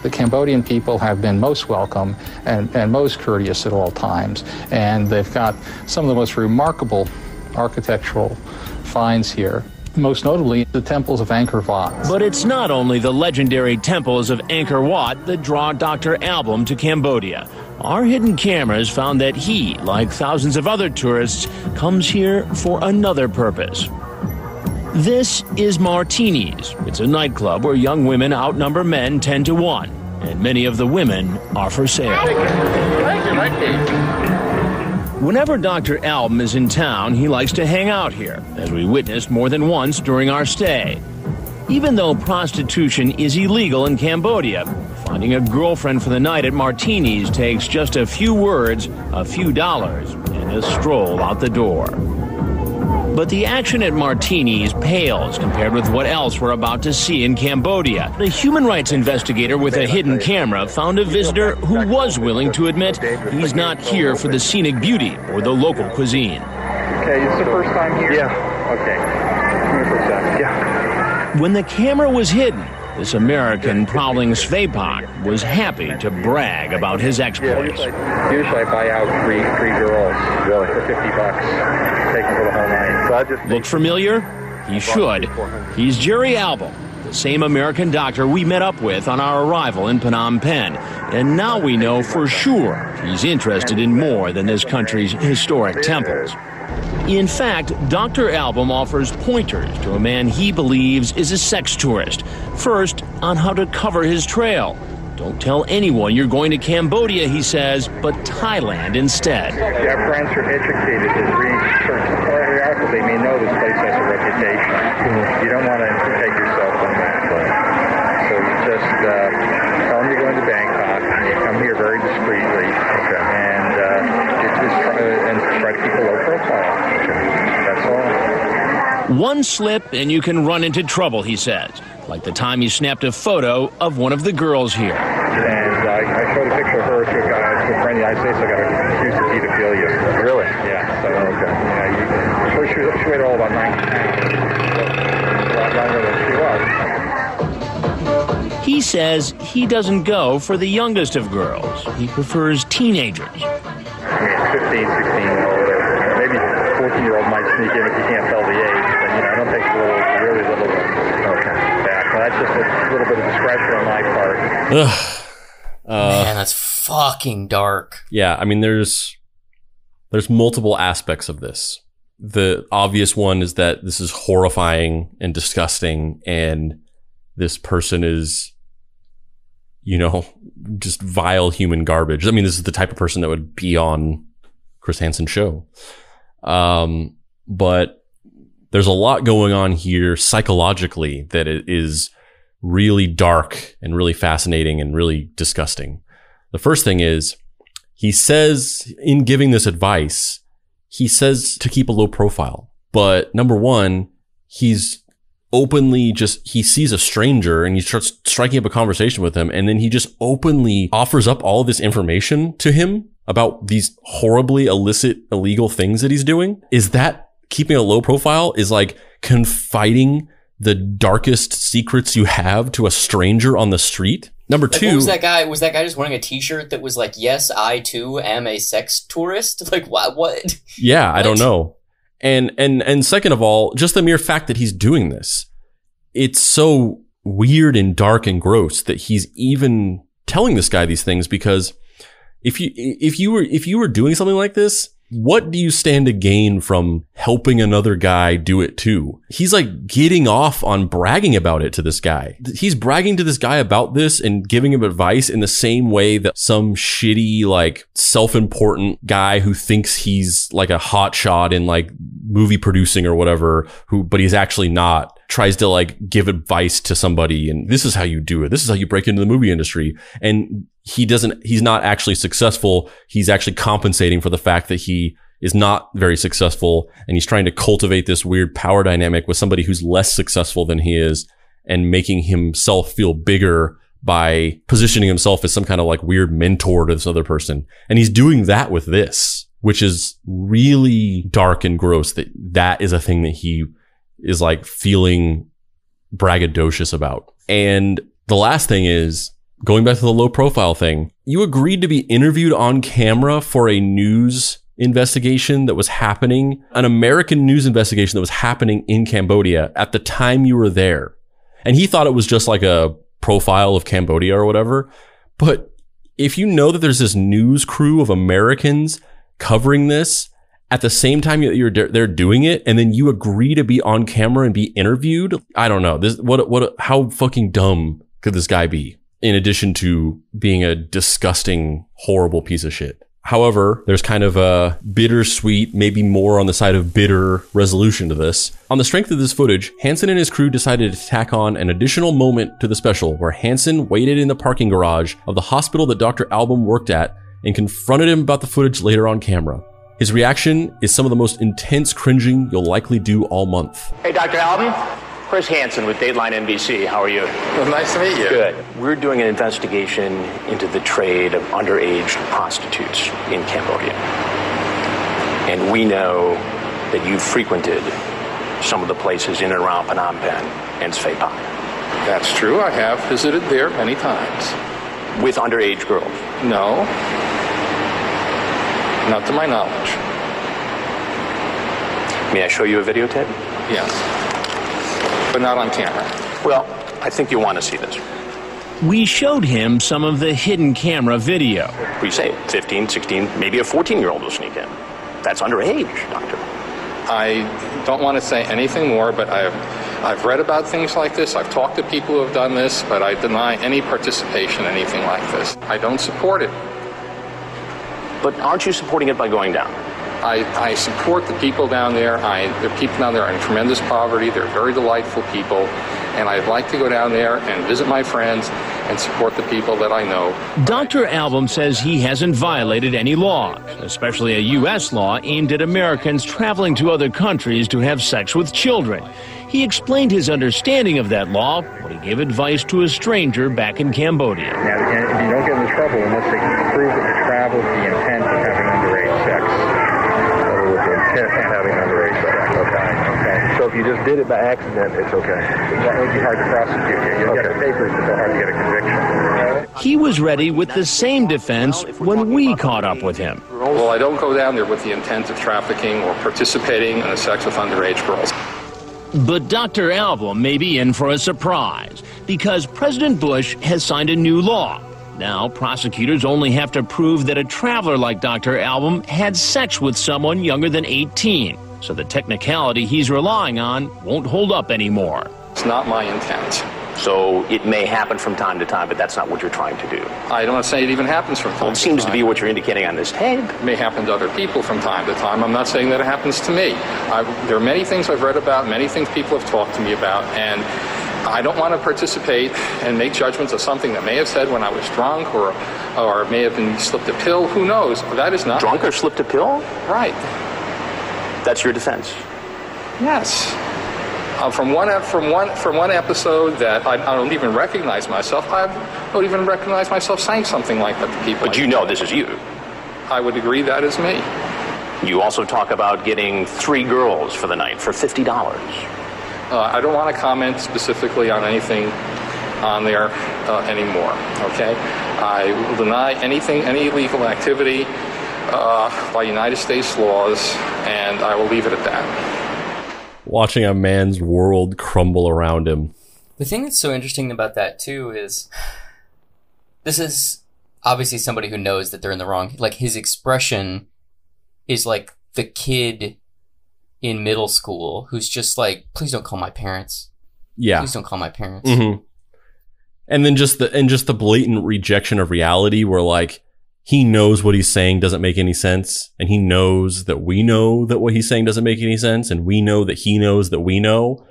The Cambodian people have been most welcome and most courteous at all times, and they've got some of the most remarkable architectural finds here. Most notably, the temples of Angkor Wat. But it's not only the legendary temples of Angkor Wat that draw Dr. Albom to Cambodia. Our hidden cameras found that he, like thousands of other tourists, comes here for another purpose. This is Martini's. It's a nightclub where young women outnumber men 10 to 1, and many of the women are for sale. Whenever Dr. Albom is in town, he likes to hang out here, as we witnessed more than once during our stay. Even though prostitution is illegal in Cambodia, finding a girlfriend for the night at Martini's takes just a few words, a few dollars, and a stroll out the door. But the action at Martini's pales compared with what else we're about to see in Cambodia. The human rights investigator with a hidden camera found a visitor who was willing to admit he's not here for the scenic beauty or the local cuisine. Okay, it's the first time here? Yeah. Okay. Come here for a second. Yeah. When the camera was hidden, this American prowling Svepak was happy to brag about his exploits. Usually I buy out three girls, really, for $50. Take them for the whole night. So Look familiar? He should. He's Jerry Albom, the same American doctor we met up with on our arrival in Phnom Penh. And now we know for sure he's interested in more than this country's historic temples. In fact, Dr. Album offers pointers to a man he believes is a sex tourist. First, on how to cover his trail. Don't tell anyone you're going to Cambodia, he says, but Thailand instead. Our friends are educated to research the area because they may know this place has a reputation. You don't want to implicate yourself on that. So you just tell them you're going to Bangkok, and you come here very discreetly, and try to keep a low profile. That's all. One slip and you can run into trouble, he says. Like the time he snapped a photo of one of the girls here. And I showed a picture of her to a guy, to a friend in the United States, I got accused of pedophilia. Really? Yeah. So, okay. She weighed all about 90 pounds. A lot younger than she was. He says he doesn't go for the youngest of girls. He prefers teenagers. I mean, 15, 16-year-old, or maybe 14-year-old might sneak in if you can't tell the age. But, I don't take really little ones. Okay. That's just a little bit of discretion on my part. Man, that's fucking dark. Yeah, I mean, there's multiple aspects of this. The obvious one is that this is horrifying and disgusting, and this person is, just vile human garbage. I mean, this is the type of person that would be on Chris Hansen's show. But there's a lot going on here psychologically that it is really dark and really fascinating and really disgusting. The first thing is, he says in giving this advice, he says to keep a low profile. But number one, he's openly he sees a stranger and he starts striking up a conversation with him. And then he just openly offers up all this information to him about these horribly illicit, illegal things that he's doing. Is that keeping a low profile? Is like confiding the darkest secrets you have to a stranger on the street? Number two, what was that guy? Was that guy just wearing a t-shirt that was like, yes, I too am a sex tourist? Like, what? Yeah, I don't know. And second of all, just the mere fact that he's doing this, it's so weird and dark and gross that he's even telling this guy these things, because if you were doing something like this, what do you stand to gain from helping another guy do it too? He's like getting off on bragging about it to this guy. He's bragging to this guy about this and giving him advice in the same way that some shitty, like, self-important guy who thinks he's like a hotshot in like movie producing or whatever, but he's actually not, tries to like give advice to somebody. And this is how you do it. This is how you break into the movie industry. And he's not actually successful. He's actually compensating for the fact that he is not very successful. And he's trying to cultivate this weird power dynamic with somebody who's less successful than he is, and making himself feel bigger by positioning himself as some kind of like weird mentor to this other person. And he's doing that with this, which is really dark and gross, that is a thing that he is like feeling braggadocious about. And the last thing is, going back to the low profile thing, you agreed to be interviewed on camera for a news investigation that was happening, an American news investigation that was happening in Cambodia at the time you were there. And he thought it was just like a profile of Cambodia or whatever. But if you know that there's this news crew of Americans covering this at the same time they're doing it, and then you agree to be on camera and be interviewed, I don't know. How fucking dumb could this guy be? In addition to being a disgusting, horrible piece of shit. However, there's kind of a bittersweet, maybe more on the side of bitter resolution to this. On the strength of this footage, Hansen and his crew decided to tack on an additional moment to the special, where Hansen waited in the parking garage of the hospital that Dr. Album worked at and confronted him about the footage later on camera. His reaction is some of the most intense cringing you'll likely do all month. Hey, Dr. Album. Chris Hansen with Dateline NBC. How are you? Well, nice to meet you. Good. We're doing an investigation into the trade of underage prostitutes in Cambodia. And we know that you've frequented some of the places in and around Phnom Penh and Svay Pai. That's true. I have visited there many times. With underage girls? No. Not to my knowledge. May I show you a videotape? Yes. But not on camera. Well, I think you want to see this. We showed him some of the hidden camera video. We say 15, 16, maybe a 14-year-old will sneak in. That's underage, Doctor. I don't want to say anything more, but I've read about things like this. I've talked to people who have done this, but I deny any participation in anything like this. I don't support it. But aren't you supporting it by going down? I support the people down there. The people down there are in tremendous poverty. They're very delightful people. And I'd like to go down there and visit my friends and support the people that I know. Dr. Album says he hasn't violated any laws, especially a U.S. law aimed at Americans traveling to other countries to have sex with children. He explained his understanding of that law when he gave advice to a stranger back in Cambodia. Now, if you don't get into trouble unless they can prove that you traveled with the intent of having underage sex. Or with the intent of having underage sex. Okay. So if you just did it by accident, it's okay. That would be hard to prosecute you. You'll get the papers, but it's hard to get a conviction. He was ready with the same defense when we caught up with him. Well, I don't go down there with the intent of trafficking or participating in the sex with underage girls. But Dr. Album may be in for a surprise because President Bush has signed a new law. Now, prosecutors only have to prove that a traveler like Dr. Album had sex with someone younger than 18. So the technicality he's relying on won't hold up anymore. It's not my intent. So it may happen from time to time, but that's not what you're trying to do. I don't say it even happens from time to time. It seems to be what you're indicating on this tape. It may happen to other people from time to time. I'm not saying that it happens to me. There are many things I've read about, many things people have talked to me about, and I don't want to participate and make judgments of something that may have said when I was drunk or may have been slipped a pill. Who knows? That is not... Drunk or slipped a pill? Right. That's your defense? Yes. From one episode that I don't even recognize myself, I don't even recognize myself saying something like that to people. But you know this is you. I would agree that is me. You also talk about getting 3 girls for the night for $50. I don't want to comment specifically on anything on there anymore, okay? I will deny any illegal activity by United States laws, and I will leave it at that. Watching a man's world crumble around him. The thing that's so interesting about that, too, is this is obviously somebody who knows that they're in the wrong. Like, his expression is like the kid in middle school who's just like, please don't call my parents. Yeah. Please don't call my parents. Mm-hmm. And then just the blatant rejection of reality where, like, he knows what he's saying doesn't make any sense, and he knows that we know that what he's saying doesn't make any sense, and we know that he knows that we know,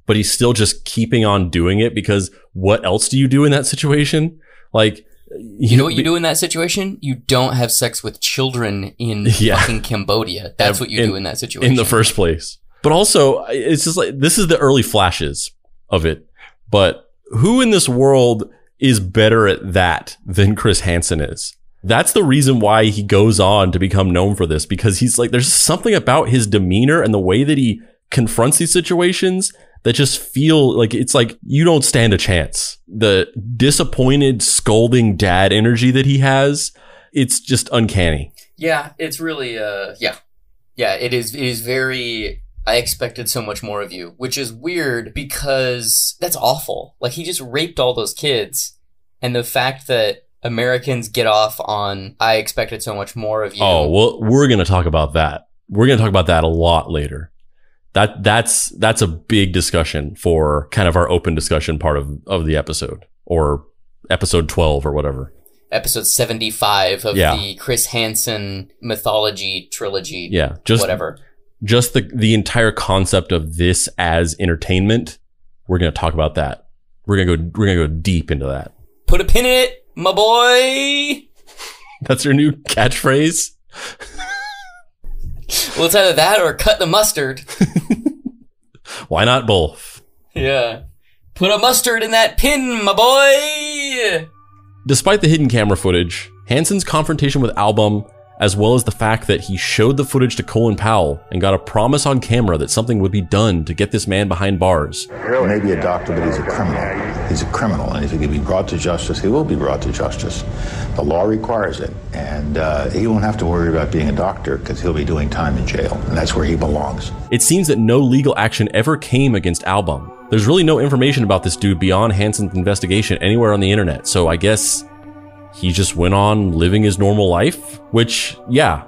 but he's still just keeping on doing it because what else do you do in that situation? Like, you know what you do in that situation? You don't have sex with children in fucking Cambodia. That's what you do in that situation. In the first place. But also, it's just like, this is the early flashes of it. But who in this world is better at that than Chris Hansen is? That's the reason why he goes on to become known for this, because he's like, there's something about his demeanor and the way that he confronts these situations that just feel like it's like you don't stand a chance. The disappointed, scolding dad energy that he has, it's just uncanny. Yeah, it's really, yeah, it is very, I expected so much more of you, which is weird because that's awful. Like, he just raped all those kids, and the fact that Americans get off on, I expected so much more of you. Oh, well, we're going to talk about that. We're going to talk about that a lot later. That's a big discussion for kind of our open discussion part of the episode, or episode 12 or whatever. Episode 75 of the Chris Hansen mythology trilogy. Yeah, whatever. Just the entire concept of this as entertainment. We're going to talk about that. We're going to go deep into that. Put a pin in it, my boy. That's your new catchphrase? Well, it's either that or cut the mustard. Why not both? Yeah. Put a mustard in that pin, my boy. Despite the hidden camera footage, Hansen's confrontation with Album, as well as the fact that he showed the footage to Colin Powell and got a promise on camera that something would be done to get this man behind bars. He may be a doctor, but he's a criminal. He's a criminal, and if he can be brought to justice, he will be brought to justice. The law requires it, and he won't have to worry about being a doctor because he'll be doing time in jail, and that's where he belongs. It seems that no legal action ever came against Album, There's really no information about this dude beyond Hansen's investigation anywhere on the internet. So I guess he just went on living his normal life, which, yeah,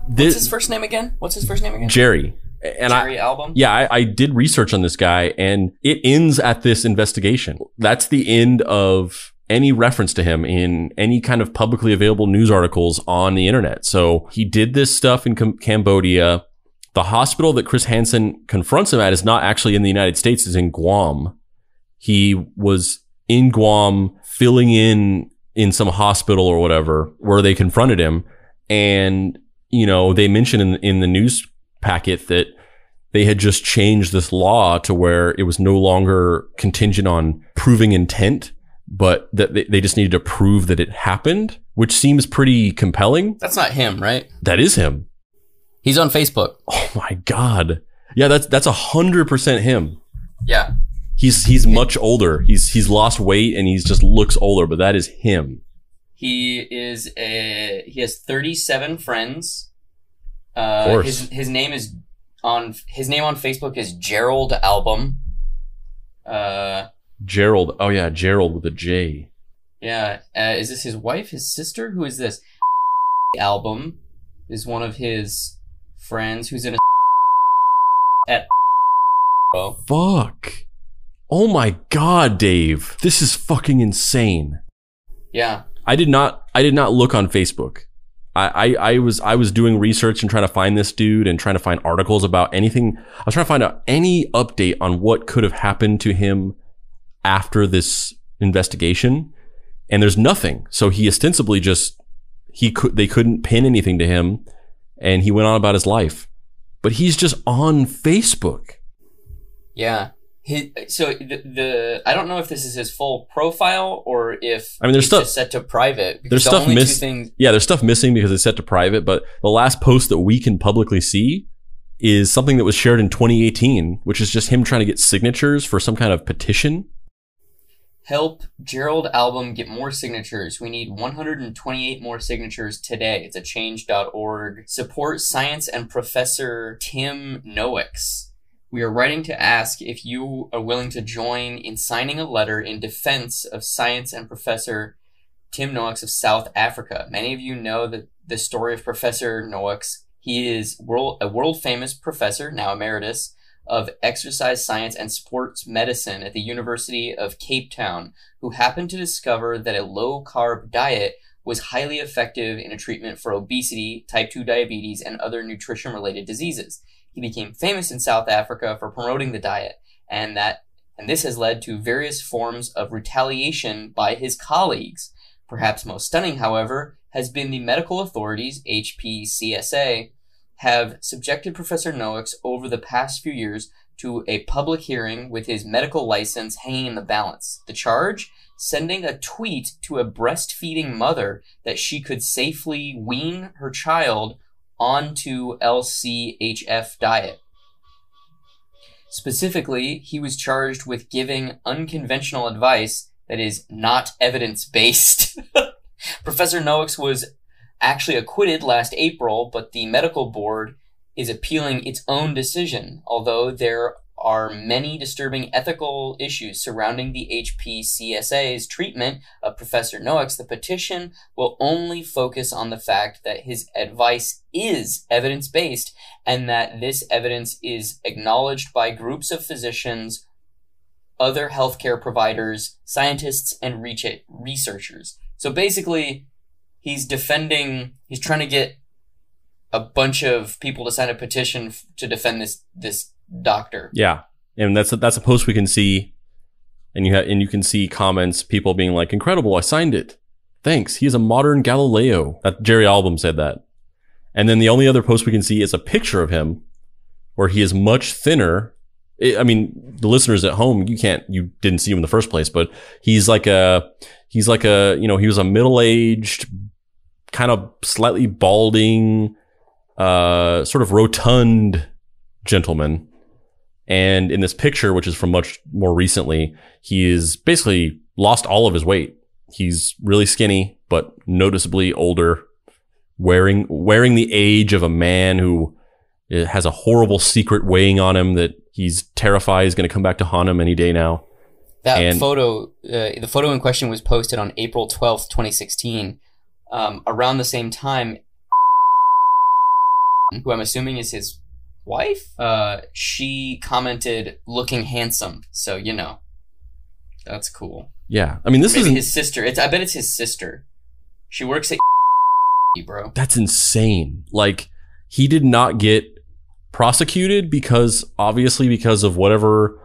What's his first name again? Jerry. And Jerry Album? Yeah, I did research on this guy, and it ends at this investigation. That's the end of any reference to him in any kind of publicly available news articles on the internet. So he did this stuff in Cambodia. The hospital that Chris Hansen confronts him at is not actually in the United States, it's in Guam. He was in Guam filling in some hospital or whatever where they confronted him. And, you know, they mentioned in the news packet that they had just changed this law to where it was no longer contingent on proving intent, but that they just needed to prove that it happened, which seems pretty compelling. That's not him, right? That is him. He's on Facebook. Oh my God. Yeah, that's 100% him. Yeah. He's much older. He's lost weight and he's just looks older, but that is him. He has 37 friends. Of course. His name on Facebook is Gerald Album. Gerald. Oh yeah, Gerald with a J. Yeah. Is this his wife? His sister? Who is this? Album is one of his friends who's in a at. Fuck. Oh my God, Dave. This is fucking insane. Yeah. I did not look on Facebook. I was doing research and trying to find this dude and trying to find articles about anything. I was trying to find out any update on what could have happened to him after this investigation, and there's nothing. So he ostensibly they couldn't pin anything to him, and he went on about his life. But he's just on Facebook. Yeah. So I don't know if this is his full profile or if there's stuff just set to private. There's stuff missing. Yeah, there's stuff missing because it's set to private. But the last post that we can publicly see is something that was shared in 2018, which is just him trying to get signatures for some kind of petition. Help Gerald Album get more signatures. We need 128 more signatures today. It's a change.org. Support science and Professor Tim Noakes. We are writing to ask if you are willing to join in signing a letter in defense of science and Professor Tim Noakes of South Africa. Many of you know the story of Professor Noakes. He is a world-famous professor, now emeritus, of exercise science and sports medicine at the University of Cape Town, who happened to discover that a low-carb diet was highly effective in a treatment for obesity, type 2 diabetes, and other nutrition-related diseases. He became famous in South Africa for promoting the diet, and this has led to various forms of retaliation by his colleagues. Perhaps most stunning, however, has been the medical authorities, HPCSA, have subjected Professor Noakes over the past few years to a public hearing with his medical license hanging in the balance. The charge? Sending a tweet to a breastfeeding mother that she could safely wean her child onto LCHF diet. Specifically, he was charged with giving unconventional advice that is not evidence-based. Professor Noakes was actually acquitted last April, but the medical board is appealing its own decision, although there are many disturbing ethical issues surrounding the HPCSA's treatment of Professor Noakes. The petition will only focus on the fact that his advice is evidence-based and that this evidence is acknowledged by groups of physicians, other healthcare providers, scientists, and researchers. So basically, he's trying to get a bunch of people to sign a petition to defend this doctor. Yeah, and that's a post we can see, and you can see comments, people being like, "Incredible! I signed it. Thanks. He is a modern Galileo." That Jerry Album said that, and then the only other post we can see is a picture of him, where he is much thinner. I mean, the listeners at home, you didn't see him in the first place, but he was a middle-aged, kind of slightly balding, sort of rotund gentleman. And in this picture, which is from much more recently, he is basically lost all of his weight. He's really skinny, but noticeably older, wearing the age of a man who has a horrible secret weighing on him that He's terrified he's going to come back to haunt him any day now. That photo, the photo in question was posted on April 12th, 2016. Around the same time, who I'm assuming is his wife, she commented, "Looking handsome." So, you know, that's cool. Yeah. I mean, this is his sister. I bet it's his sister. She works at bro. That's insane. Like, he did not get prosecuted because of whatever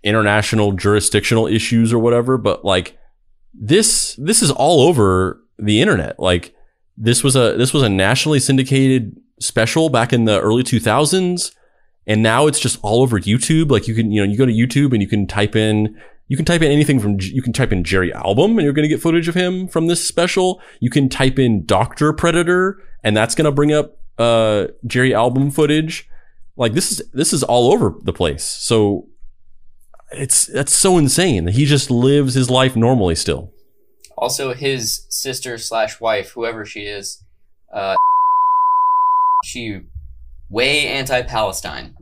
international jurisdictional issues or whatever, but like this is all over the internet. Like, this was a nationally syndicated special back in the early 2000s, and now it's just all over YouTube. Like, you go to YouTube and you can type in anything from, you can type in Jerry Album and you're going to get footage of him from this special. You can type in Dr. Predator and that's going to bring up Jerry Album footage. Like, this is all over the place. So that's so insane that he just lives his life normally still. Also, his sister / wife, whoever she is, she way anti-Palestine.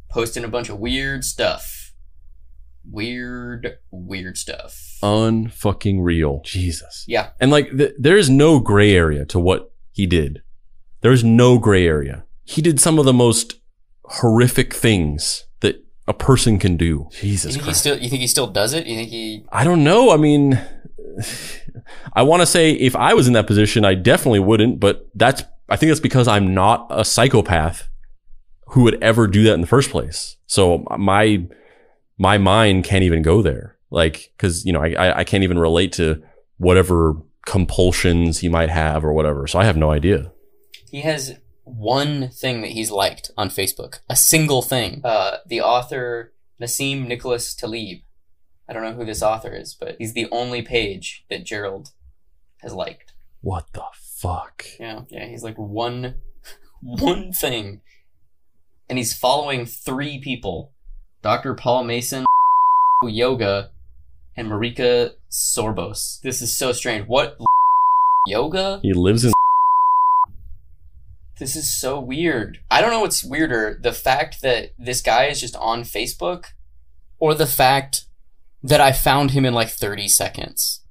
Posting a bunch of weird stuff. Weird stuff. Unfucking real. Jesus. Yeah. And like, there is no gray area to what he did. There's no gray area. He did some of the most horrific things that a person can do. Jesus Christ. You think he still does it? You think he... I don't know. I mean, I want to say if I was in that position, I definitely wouldn't, but I think that's because I'm not a psychopath who would ever do that in the first place. So my mind can't even go there. Like, cause I can't even relate to whatever compulsions he might have or whatever. So I have no idea. He has one thing that he's liked on Facebook. A single thing. The author, Nassim Nicholas Taleb. I don't know who this author is, but he's the only page that Gerald has liked. What the fuck? Yeah, he's like one thing. And he's following 3 people. Dr. Paul Mason, Yoga, and Marika Sorbos. This is so strange. What? Yoga? He lives in... This is so weird. I don't know what's weirder, the fact that this guy is just on Facebook, or the fact that I found him in like 30 seconds.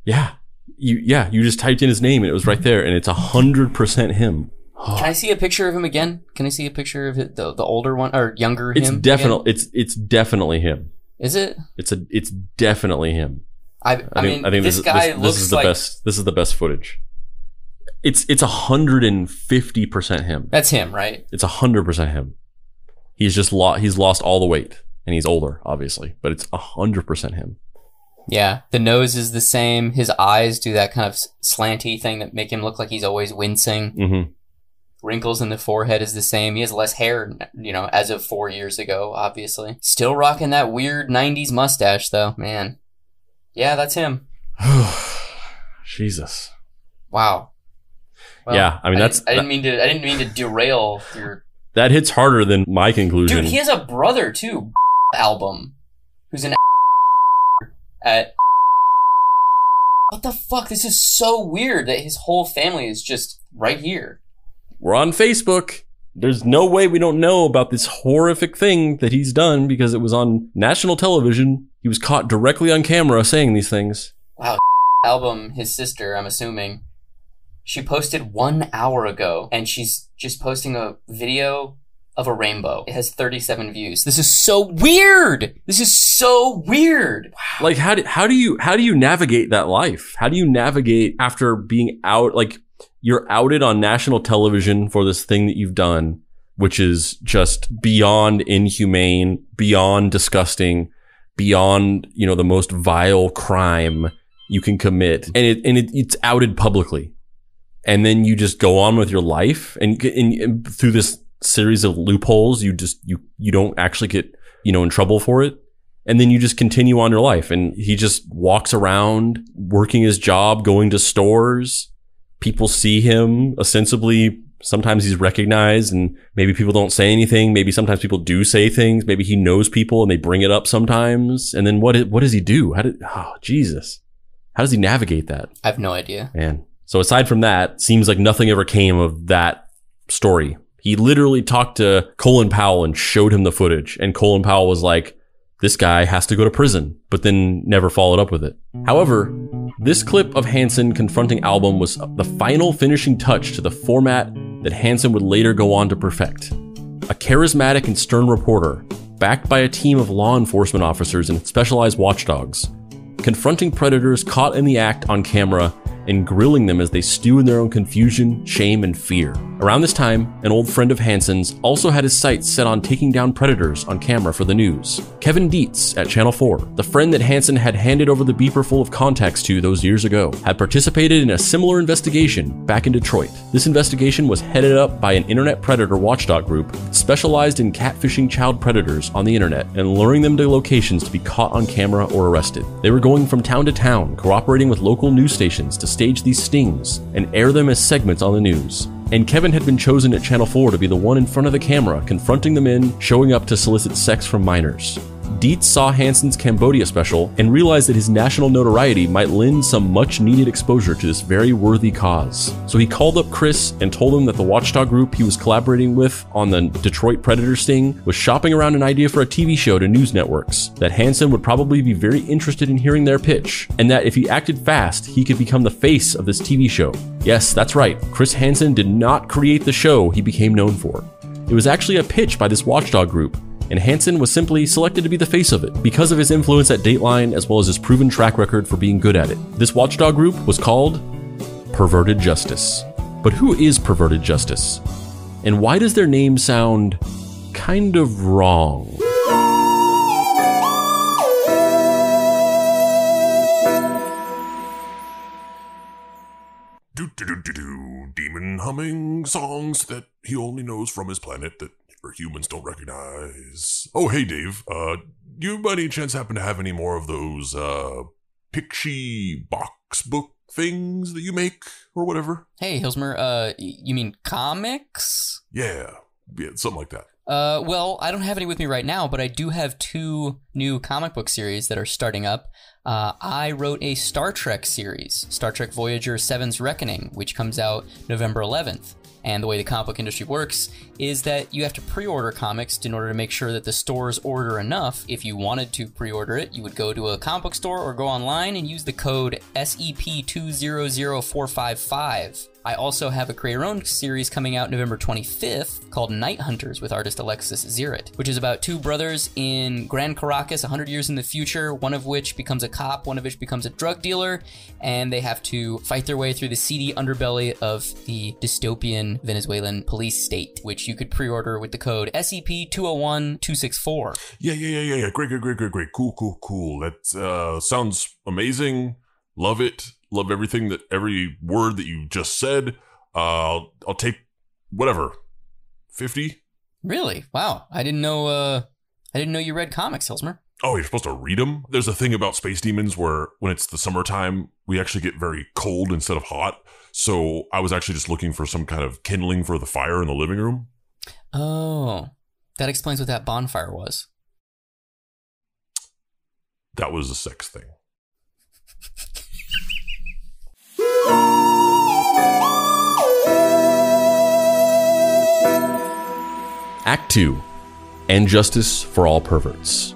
Yeah. You just typed in his name and it was right there, and it's 100% him. Can I see a picture of him again? Can I see a picture of the older one or younger it's him? It's definitely him. Is it? It's definitely him. I think this guy looks like... This is the best footage. It's 150% him. That's him, right? It's 100% him. He's lost all the weight, and he's older, obviously, but it's 100% him. Yeah, the nose is the same. His eyes do that kind of slanty thing that make him look like he's always wincing. Mm-hmm. Wrinkles in the forehead is the same. He has less hair, as of 4 years ago, obviously. Still rocking that weird 90s mustache, though. Man. Yeah, that's him. Jesus. Wow. Well, yeah, I mean, I didn't mean to derail your... That hits harder than my conclusion. Dude, he has a brother, too. Album. Who's an at... What the fuck? This is so weird that his whole family is just right here. We're on Facebook. There's no way we don't know about this horrific thing that he's done because it was on national television. He was caught directly on camera saying these things. Wow. Album, his sister, I'm assuming. She posted 1 hour ago, and she's just posting a video of a rainbow. It has 37 views. This is so weird. Wow. Like, how do you navigate that life? How do you navigate after being out? Like, you're outed on national television for this thing that you've done, which is just beyond inhumane, beyond disgusting, beyond, the most vile crime you can commit. And it's outed publicly. And then you just go on with your life, and through this series of loopholes, you don't actually get, in trouble for it. And then you just continue on your life. And he just walks around working his job, going to stores. People see him ostensibly. Sometimes he's recognized and maybe people don't say anything. Maybe sometimes people do say things. Maybe he knows people and they bring it up sometimes. And then what does he do? Jesus. How does he navigate that? I have no idea. Man. So aside from that, seems like nothing ever came of that story. He literally talked to Colin Powell and showed him the footage, and Colin Powell was like, this guy has to go to prison, but then never followed up with it. However, this clip of Hansen confronting Albom was the final finishing touch to the format that Hansen would later go on to perfect. A charismatic and stern reporter, backed by a team of law enforcement officers and specialized watchdogs, confronting predators caught in the act on camera and grilling them as they stew in their own confusion, shame, and fear. Around this time, an old friend of Hansen's also had his sights set on taking down predators on camera for the news. Kevin Dietz at Channel 4, the friend that Hansen had handed over the beeper full of contacts to those years ago, had participated in a similar investigation back in Detroit. This investigation was headed up by an internet predator watchdog group specialized in catfishing child predators on the internet and luring them to locations to be caught on camera or arrested. They were going from town to town, cooperating with local news stations to stage these stings and air them as segments on the news. And Kevin had been chosen at Channel 4 to be the one in front of the camera, confronting the men showing up to solicit sex from minors. Dietz saw Hansen's Cambodia special and realized that his national notoriety might lend some much-needed exposure to this very worthy cause. So he called up Chris and told him that the watchdog group he was collaborating with on the Detroit Predator sting was shopping around an idea for a TV show to news networks, that Hansen would probably be very interested in hearing their pitch, and that if he acted fast, he could become the face of this TV show. Yes, that's right, Chris Hansen did not create the show he became known for. It was actually a pitch by this watchdog group, and Hansen was simply selected to be the face of it because of his influence at Dateline as well as his proven track record for being good at it. This watchdog group was called Perverted Justice. But who is Perverted Justice? And why does their name sound kind of wrong? Demon humming songs that he only knows from his planet that humans don't recognize. Oh, hey, Dave. You by any chance happen to have any more of those, Picture box book things that you make or whatever? Hey, Hilsmer, you mean comics? Yeah, something like that. Well, I don't have any with me right now, but I do have 2 new comic book series that are starting up. I wrote a Star Trek series, Star Trek Voyager 7's Reckoning, which comes out November 11th. And the way the comic book industry works is that you have to pre-order comics in order to make sure that the stores order enough. If you wanted to pre-order it, you would go to a comic book store or go online and use the code SEP200455. I also have a create-your-own series coming out November 25th called Night Hunters with artist Alexis Zirit, which is about 2 brothers in Grand Caracas 100 years in the future, one of which becomes a cop, one of which becomes a drug dealer, and they have to fight their way through the seedy underbelly of the dystopian Venezuelan police state, which you could pre-order with the code SEP201264. Yeah. Great. Cool. That sounds amazing. Love it. Love every word that you just said. I'll take whatever. 50? Really? Wow. I didn't know you read comics, Hilsmer. Oh, you're supposed to read them? There's a thing about space demons where when it's the summertime, we actually get very cold instead of hot. So I was actually just looking for some kind of kindling for the fire in the living room. Oh, that explains what that bonfire was. That was a sex thing. Act 2, and Justice for All Perverts.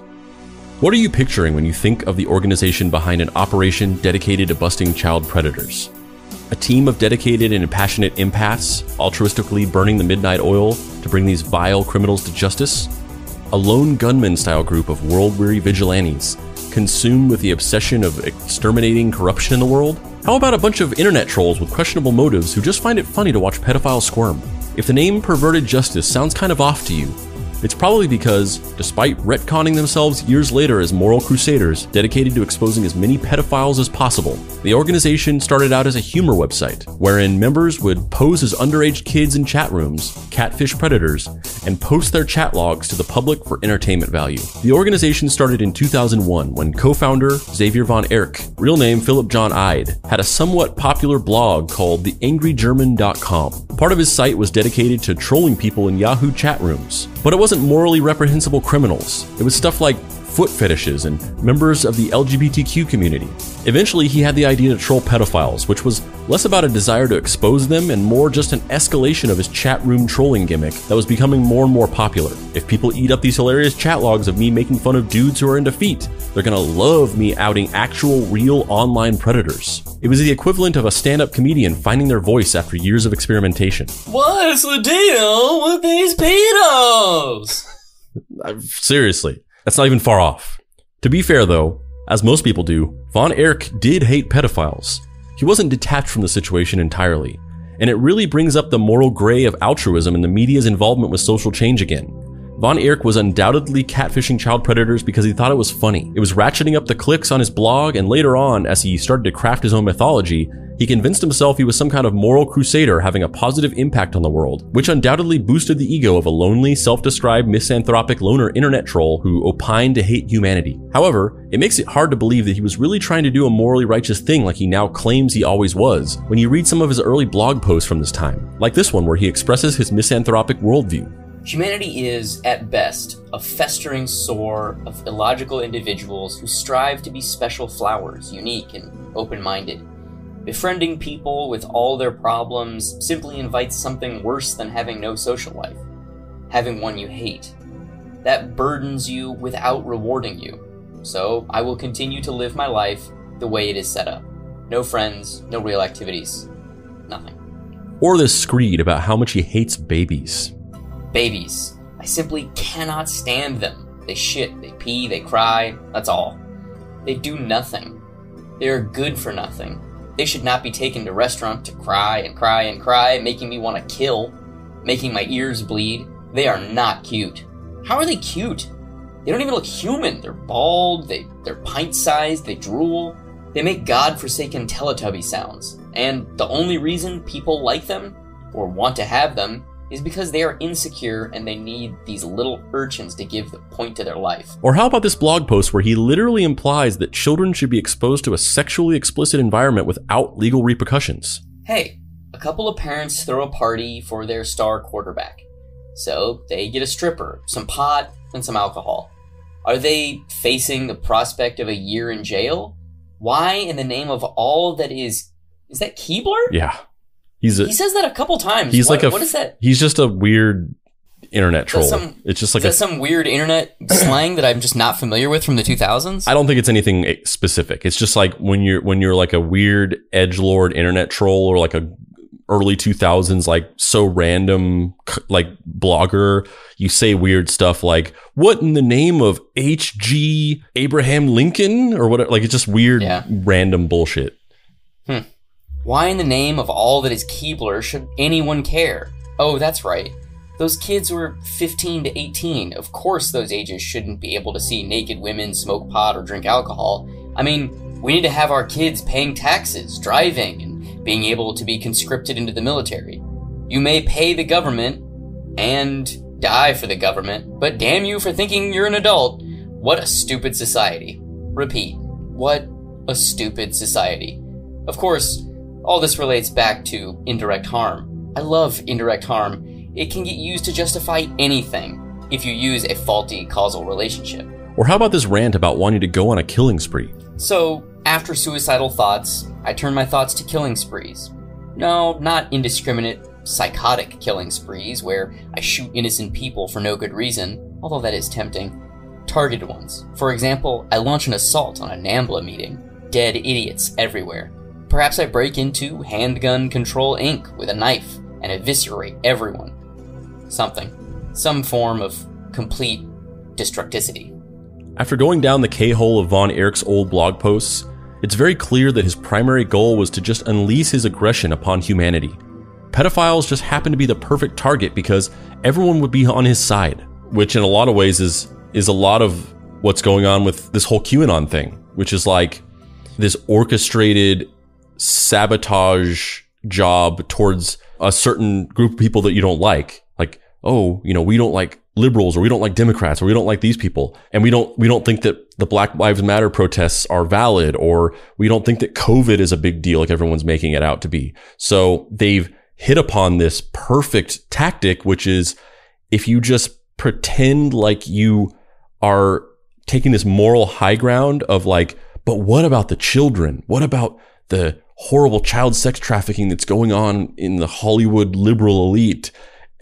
What are you picturing when you think of the organization behind an operation dedicated to busting child predators? A team of dedicated and passionate empaths altruistically burning the midnight oil to bring these vile criminals to justice? A lone gunman-style group of world-weary vigilantes consumed with the obsession of exterminating corruption in the world? How about a bunch of internet trolls with questionable motives who just find it funny to watch pedophiles squirm? If the name Perverted Justice sounds kind of off to you, it's probably because, despite retconning themselves years later as moral crusaders dedicated to exposing as many pedophiles as possible, the organization started out as a humor website, wherein members would pose as underage kids in chat rooms, catfish predators, and post their chat logs to the public for entertainment value. The organization started in 2001 when co-founder Xavier von Erck, real name Philip John Ide, had a somewhat popular blog called theangrygerman.com. Part of his site was dedicated to trolling people in Yahoo chat rooms, but it wasn't morally reprehensible criminals. It was stuff like foot fetishes, and members of the LGBTQ community. Eventually, he had the idea to troll pedophiles, which was less about a desire to expose them and more just an escalation of his chat room trolling gimmick that was becoming more and more popular. If people eat up these hilarious chat logs of me making fun of dudes who are into feet, they're gonna love me outing actual real online predators. It was the equivalent of a stand-up comedian finding their voice after years of experimentation. What's the deal with these pedos? Seriously, that's not even far off. To be fair though, as most people do, Von Erck did hate pedophiles. He wasn't detached from the situation entirely, and it really brings up the moral gray of altruism and the media's involvement with social change again. Von Erck was undoubtedly catfishing child predators because he thought it was funny. It was ratcheting up the clicks on his blog, and later on, as he started to craft his own mythology, he convinced himself he was some kind of moral crusader having a positive impact on the world, which undoubtedly boosted the ego of a lonely, self-described misanthropic loner internet troll who opined to hate humanity. However, it makes it hard to believe that he was really trying to do a morally righteous thing like he now claims he always was, when you read some of his early blog posts from this time, like this one where he expresses his misanthropic worldview. Humanity is, at best, a festering sore of illogical individuals who strive to be special flowers, unique and open-minded. Befriending people with all their problems simply invites something worse than having no social life. Having one you hate. That burdens you without rewarding you. So I will continue to live my life the way it is set up. No friends, no real activities, nothing. Or this screed about how much he hates babies. Babies. I simply cannot stand them. They shit, they pee, they cry, that's all. They do nothing. They are good for nothing. They should not be taken to restaurant to cry and cry and cry, making me want to kill, making my ears bleed. They are not cute. How are they cute? They don't even look human. They're bald, they're pint-sized, they drool. They make God-forsaken Teletubby sounds. And the only reason people like them, or want to have them, is because they are insecure and they need these little urchins to give the point to their life. Or how about this blog post where he literally implies that children should be exposed to a sexually explicit environment without legal repercussions? Hey, a couple of parents throw a party for their star quarterback. So they get a stripper, some pot, and some alcohol. Are they facing the prospect of a year in jail? Why in the name of all that is that Keebler? Yeah. He says that a couple times. He's what is that? He's just a weird internet troll. It's just like some weird internet slang that I'm just not familiar with from the 2000s? I don't think it's anything specific. It's just like when you're like a weird edgelord internet troll or like a early 2000s like so random like blogger, you say weird stuff like what in the name of H.G. Abraham Lincoln or whatever. Like it's just weird random bullshit. Why in the name of all that is Keebler should anyone care? Oh, that's right. Those kids were 15 to 18. Of course those ages shouldn't be able to see naked women smoke pot or drink alcohol. I mean, we need to have our kids paying taxes, driving, and being able to be conscripted into the military. You may pay the government and die for the government, but damn you for thinking you're an adult. What a stupid society. Repeat, what a stupid society. Of course, all this relates back to indirect harm. I love indirect harm. It can get used to justify anything if you use a faulty causal relationship. Or how about this rant about wanting to go on a killing spree? So, after suicidal thoughts, I turn my thoughts to killing sprees. No, not indiscriminate, psychotic killing sprees where I shoot innocent people for no good reason, although that is tempting. Targeted ones. For example, I launch an assault on a NAMBLA meeting. Dead idiots everywhere. Perhaps I break into Handgun Control Inc. with a knife and eviscerate everyone. Something. Some form of complete destructicity. After going down the K-hole of Von Erich's old blog posts, it's very clear that his primary goal was to just unleash his aggression upon humanity. Pedophiles just happened to be the perfect target because everyone would be on his side, which in a lot of ways is a lot of what's going on with this whole QAnon thing, which is like this orchestrated sabotage job towards a certain group of people that you don't like. Like, oh, we don't like liberals, or we don't like Democrats, or we don't like these people. And we don't think that the Black Lives Matter protests are valid, or we don't think that COVID is a big deal like everyone's making it out to be. So they've hit upon this perfect tactic, which is if you just pretend like you are taking this moral high ground of like, but what about the children? What about the horrible child sex trafficking that's going on in the Hollywood liberal elite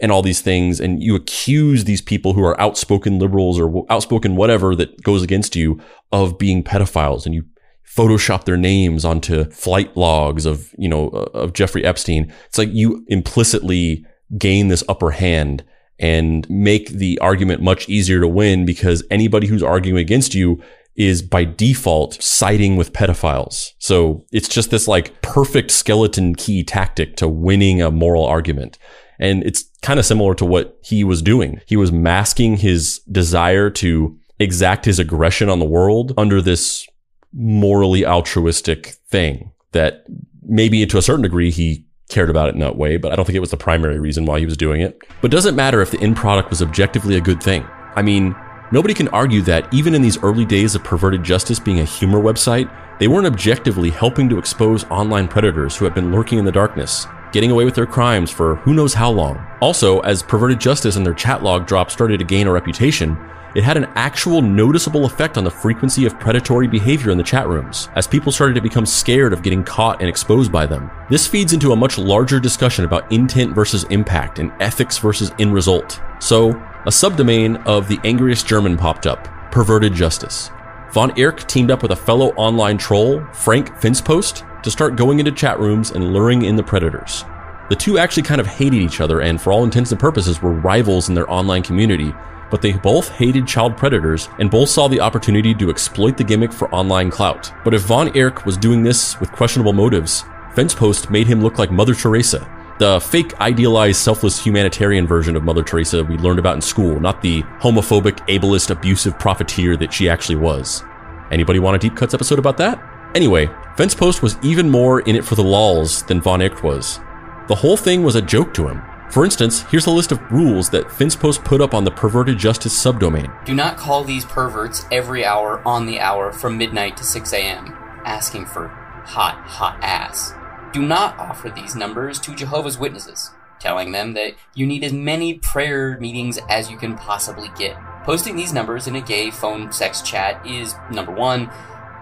and all these things? And you accuse these people who are outspoken liberals or outspoken whatever that goes against you of being pedophiles, and you Photoshop their names onto flight logs of, you know, of Jeffrey Epstein. It's like you implicitly gain this upper hand and make the argument much easier to win, because anybody who's arguing against you is by default siding with pedophiles. So it's just this like perfect skeleton key tactic to winning a moral argument. And it's kind of similar to what he was doing. He was masking his desire to exact his aggression on the world under this morally altruistic thing that maybe to a certain degree he cared about it in that way, but I don't think it was the primary reason why he was doing it. But it doesn't matter if the end product was objectively a good thing. I mean, nobody can argue that even in these early days of Perverted Justice being a humor website, they weren't objectively helping to expose online predators who had been lurking in the darkness, getting away with their crimes for who knows how long. Also, as Perverted Justice and their chat log drop started to gain a reputation, it had an actual noticeable effect on the frequency of predatory behavior in the chat rooms, as people started to become scared of getting caught and exposed by them. This feeds into a much larger discussion about intent versus impact and ethics versus end result. So, a subdomain of the angriest German popped up, Perverted Justice. Von Erck teamed up with a fellow online troll, Frank Finstpost, to start going into chat rooms and luring in the predators. The two actually kind of hated each other and for all intents and purposes were rivals in their online community, but they both hated child predators and both saw the opportunity to exploit the gimmick for online clout. But if Von Erck was doing this with questionable motives, Finstpost made him look like Mother Teresa, the fake idealized selfless humanitarian version of Mother Teresa we learned about in school, not the homophobic, ableist, abusive profiteer that she actually was. Anybody want a Deep Cuts episode about that? Anyway, Finstpost was even more in it for the lols than Von Erck was. The whole thing was a joke to him. For instance, here's a list of rules that Finstpost put up on the Perverted Justice subdomain. Do not call these perverts every hour on the hour from midnight to 6 a.m. asking for hot ass. Do not offer these numbers to Jehovah's Witnesses, telling them that you need as many prayer meetings as you can possibly get. Posting these numbers in a gay phone sex chat is, number one,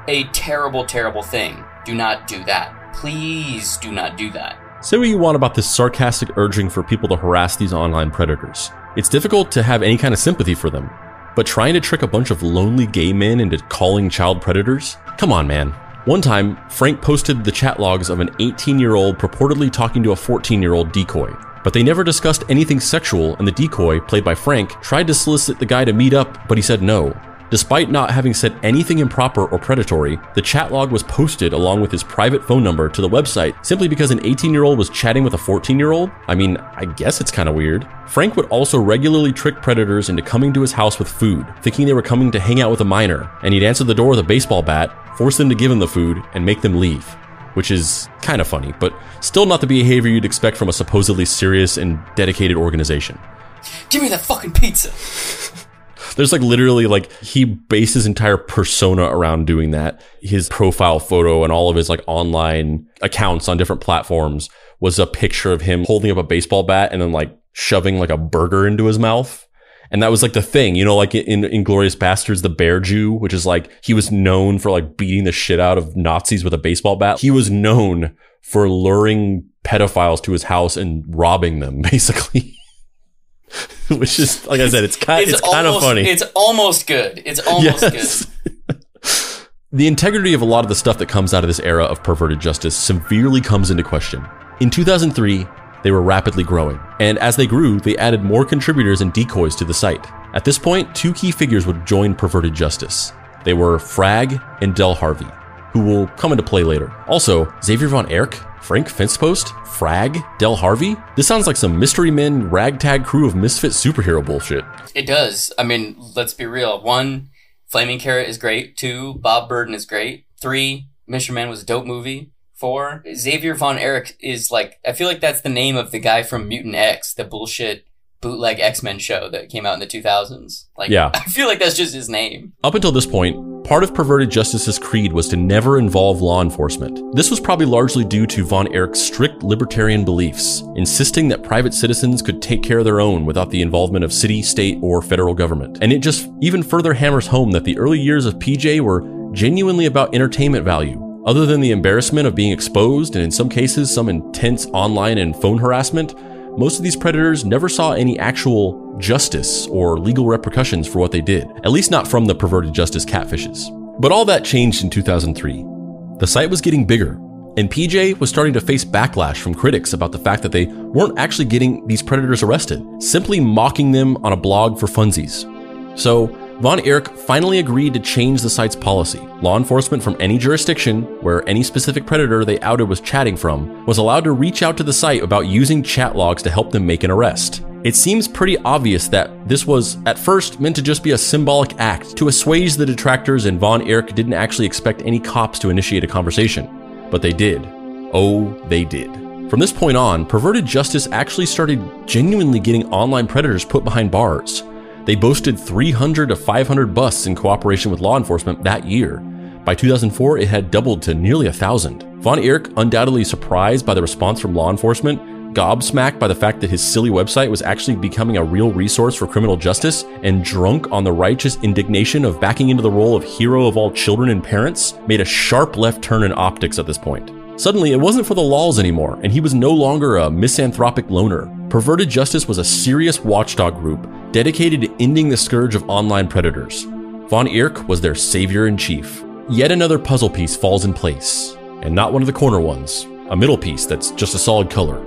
a terrible, terrible thing. Do not do that. Please do not do that. Say what you want about this sarcastic urging for people to harass these online predators. It's difficult to have any kind of sympathy for them, but trying to trick a bunch of lonely gay men into calling child predators? Come on, man. One time, Frank posted the chat logs of an 18-year-old purportedly talking to a 14-year-old decoy, but they never discussed anything sexual, and the decoy, played by Frank, tried to solicit the guy to meet up, but he said no. Despite not having said anything improper or predatory, the chat log was posted along with his private phone number to the website simply because an 18-year-old was chatting with a 14-year-old? I mean, I guess it's kind of weird. Frank would also regularly trick predators into coming to his house with food, thinking they were coming to hang out with a minor, and he'd answer the door with a baseball bat, force them to give him the food, and make them leave. Which is kind of funny, but still not the behavior you'd expect from a supposedly serious and dedicated organization. Give me that fucking pizza! There's like literally like he based his entire persona around doing that. His profile photo and all of his like online accounts on different platforms was a picture of him holding up a baseball bat and then like shoving like a burger into his mouth. And that was like the thing, you know, like in Inglourious Bastards, the Bear Jew, which is like he was known for like beating the shit out of Nazis with a baseball bat. He was known for luring pedophiles to his house and robbing them, basically. Which is, like I said, it's kind of funny. It's almost good. It's almost good. The integrity of a lot of the stuff that comes out of this era of Perverted Justice severely comes into question. In 2003, they were rapidly growing, and as they grew, they added more contributors and decoys to the site. At this point, two key figures would join Perverted Justice. They were Frag and Del Harvey, who will come into play later. Also, Xavier Von Erck, Frank Finstpost, Frag, Del Harvey? This sounds like some Mystery Men ragtag crew of misfit superhero bullshit. It does. I mean, let's be real. 1, Flaming Carrot is great. 2, Bob Burden is great. 3, Mystery Men was a dope movie. 4, Xavier Von Erck is like, I feel like that's the name of the guy from Mutant X, the bullshit bootleg X-Men show that came out in the 2000s. Like, yeah. I feel like that's just his name. Up until this point, part of Perverted Justice's creed was to never involve law enforcement. This was probably largely due to Von Erich's strict libertarian beliefs, insisting that private citizens could take care of their own without the involvement of city, state, or federal government. And it just even further hammers home that the early years of PJ were genuinely about entertainment value. Other than the embarrassment of being exposed, and in some cases some intense online and phone harassment, most of these predators never saw any actual justice or legal repercussions for what they did, at least not from the Perverted Justice catfishes. But all that changed in 2003. The site was getting bigger, and PJ was starting to face backlash from critics about the fact that they weren't actually getting these predators arrested, simply mocking them on a blog for funsies. So Von Erich finally agreed to change the site's policy. Law enforcement from any jurisdiction where any specific predator they outed was chatting from was allowed to reach out to the site about using chat logs to help them make an arrest. It seems pretty obvious that this was at first meant to just be a symbolic act to assuage the detractors, and Von Erich didn't actually expect any cops to initiate a conversation. But they did. Oh, they did. From this point on, Perverted Justice actually started genuinely getting online predators put behind bars. They boasted 300 to 500 busts in cooperation with law enforcement that year. By 2004, it had doubled to nearly 1,000. Von Erich, undoubtedly surprised by the response from law enforcement, gobsmacked by the fact that his silly website was actually becoming a real resource for criminal justice, and drunk on the righteous indignation of backing into the role of hero of all children and parents, made a sharp left turn in optics at this point. Suddenly, it wasn't for the lulz anymore, and he was no longer a misanthropic loner. Perverted Justice was a serious watchdog group dedicated to ending the scourge of online predators. Von Erich was their savior-in-chief. Yet another puzzle piece falls in place, and not one of the corner ones, a middle piece that's just a solid color,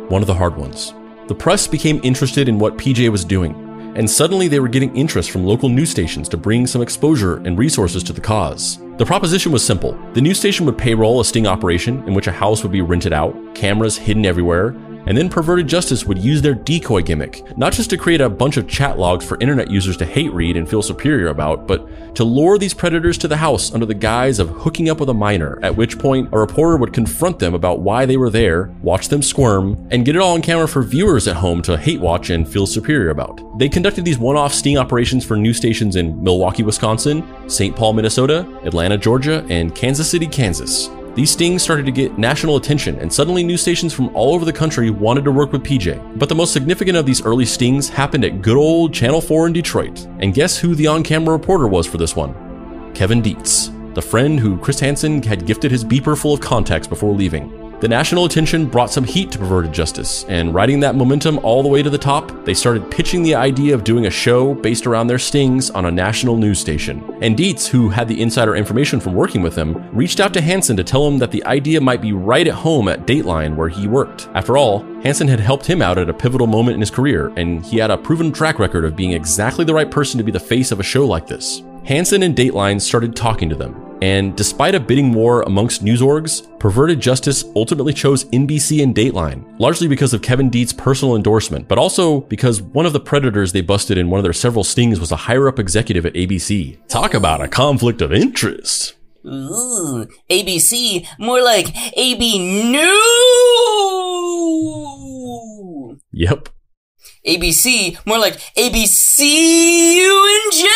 one of the hard ones. The press became interested in what PJ was doing, and suddenly they were getting interest from local news stations to bring some exposure and resources to the cause. The proposition was simple. The news station would payroll a sting operation in which a house would be rented out, cameras hidden everywhere, and then Perverted Justice would use their decoy gimmick, not just to create a bunch of chat logs for internet users to hate read and feel superior about, but to lure these predators to the house under the guise of hooking up with a minor, at which point a reporter would confront them about why they were there, watch them squirm, and get it all on camera for viewers at home to hate watch and feel superior about. They conducted these one-off sting operations for news stations in Milwaukee, Wisconsin, St. Paul, Minnesota, Atlanta, Georgia, and Kansas City, Kansas. These stings started to get national attention, and suddenly news stations from all over the country wanted to work with PJ. But the most significant of these early stings happened at good old Channel 4 in Detroit. And guess who the on-camera reporter was for this one? Kevin Dietz, the friend who Chris Hansen had gifted his beeper full of contacts before leaving. The national attention brought some heat to Perverted Justice, and riding that momentum all the way to the top, they started pitching the idea of doing a show based around their stings on a national news station. And Dietz, who had the insider information from working with him, reached out to Hansen to tell him that the idea might be right at home at Dateline where he worked. After all, Hansen had helped him out at a pivotal moment in his career, and he had a proven track record of being exactly the right person to be the face of a show like this. Hansen and Dateline started talking to them, and despite a bidding war amongst news orgs, Perverted Justice ultimately chose NBC and Dateline, largely because of Kevin Dietz's personal endorsement, but also because one of the predators they busted in one of their several stings was a higher-up executive at ABC. Talk about a conflict of interest. Ooh, ABC, more like AB New! Yep. ABC, more like ABC you in jail!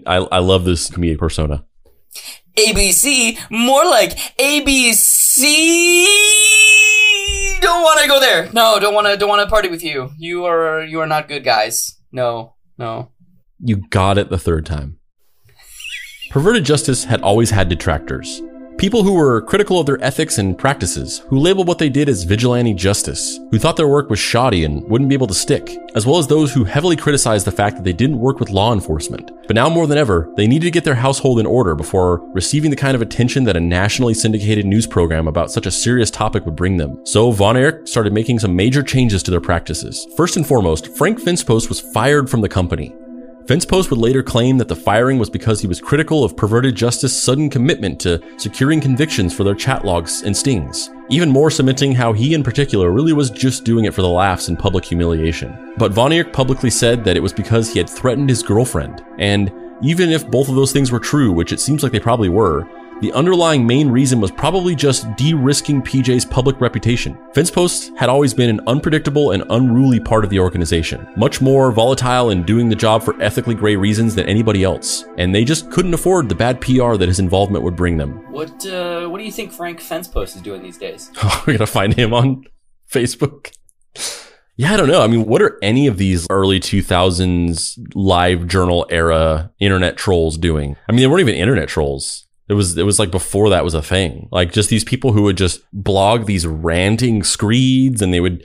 I love this comedic persona. ABC, more like ABC. Don't want to go there. No, don't want to party with you. You are not good guys. No. You got it the third time. Perverted Justice had always had detractors. People who were critical of their ethics and practices, who labeled what they did as vigilante justice, who thought their work was shoddy and wouldn't be able to stick, as well as those who heavily criticized the fact that they didn't work with law enforcement. But now more than ever, they needed to get their household in order before receiving the kind of attention that a nationally syndicated news program about such a serious topic would bring them. So Von Erich started making some major changes to their practices. First and foremost, Frank Finspos was fired from the company. Finspos would later claim that the firing was because he was critical of Perverted Justice's sudden commitment to securing convictions for their chat logs and stings, even more cementing how he in particular really was just doing it for the laughs and public humiliation. But Von Erich publicly said that it was because he had threatened his girlfriend, and even if both of those things were true, which it seems like they probably were, the underlying main reason was probably just de-risking PJ's public reputation. Fence posts had always been an unpredictable and unruly part of the organization, much more volatile and doing the job for ethically gray reasons than anybody else, and they just couldn't afford the bad PR that his involvement would bring them. What do you think Frank Fence Post is doing these days? We're gonna find him on Facebook. Yeah, I don't know. I mean, what are any of these early 2000s live journal era internet trolls doing? I mean, they weren't even internet trolls. It was like before that was a thing. Like just these people who would just blog these ranting screeds, and they would,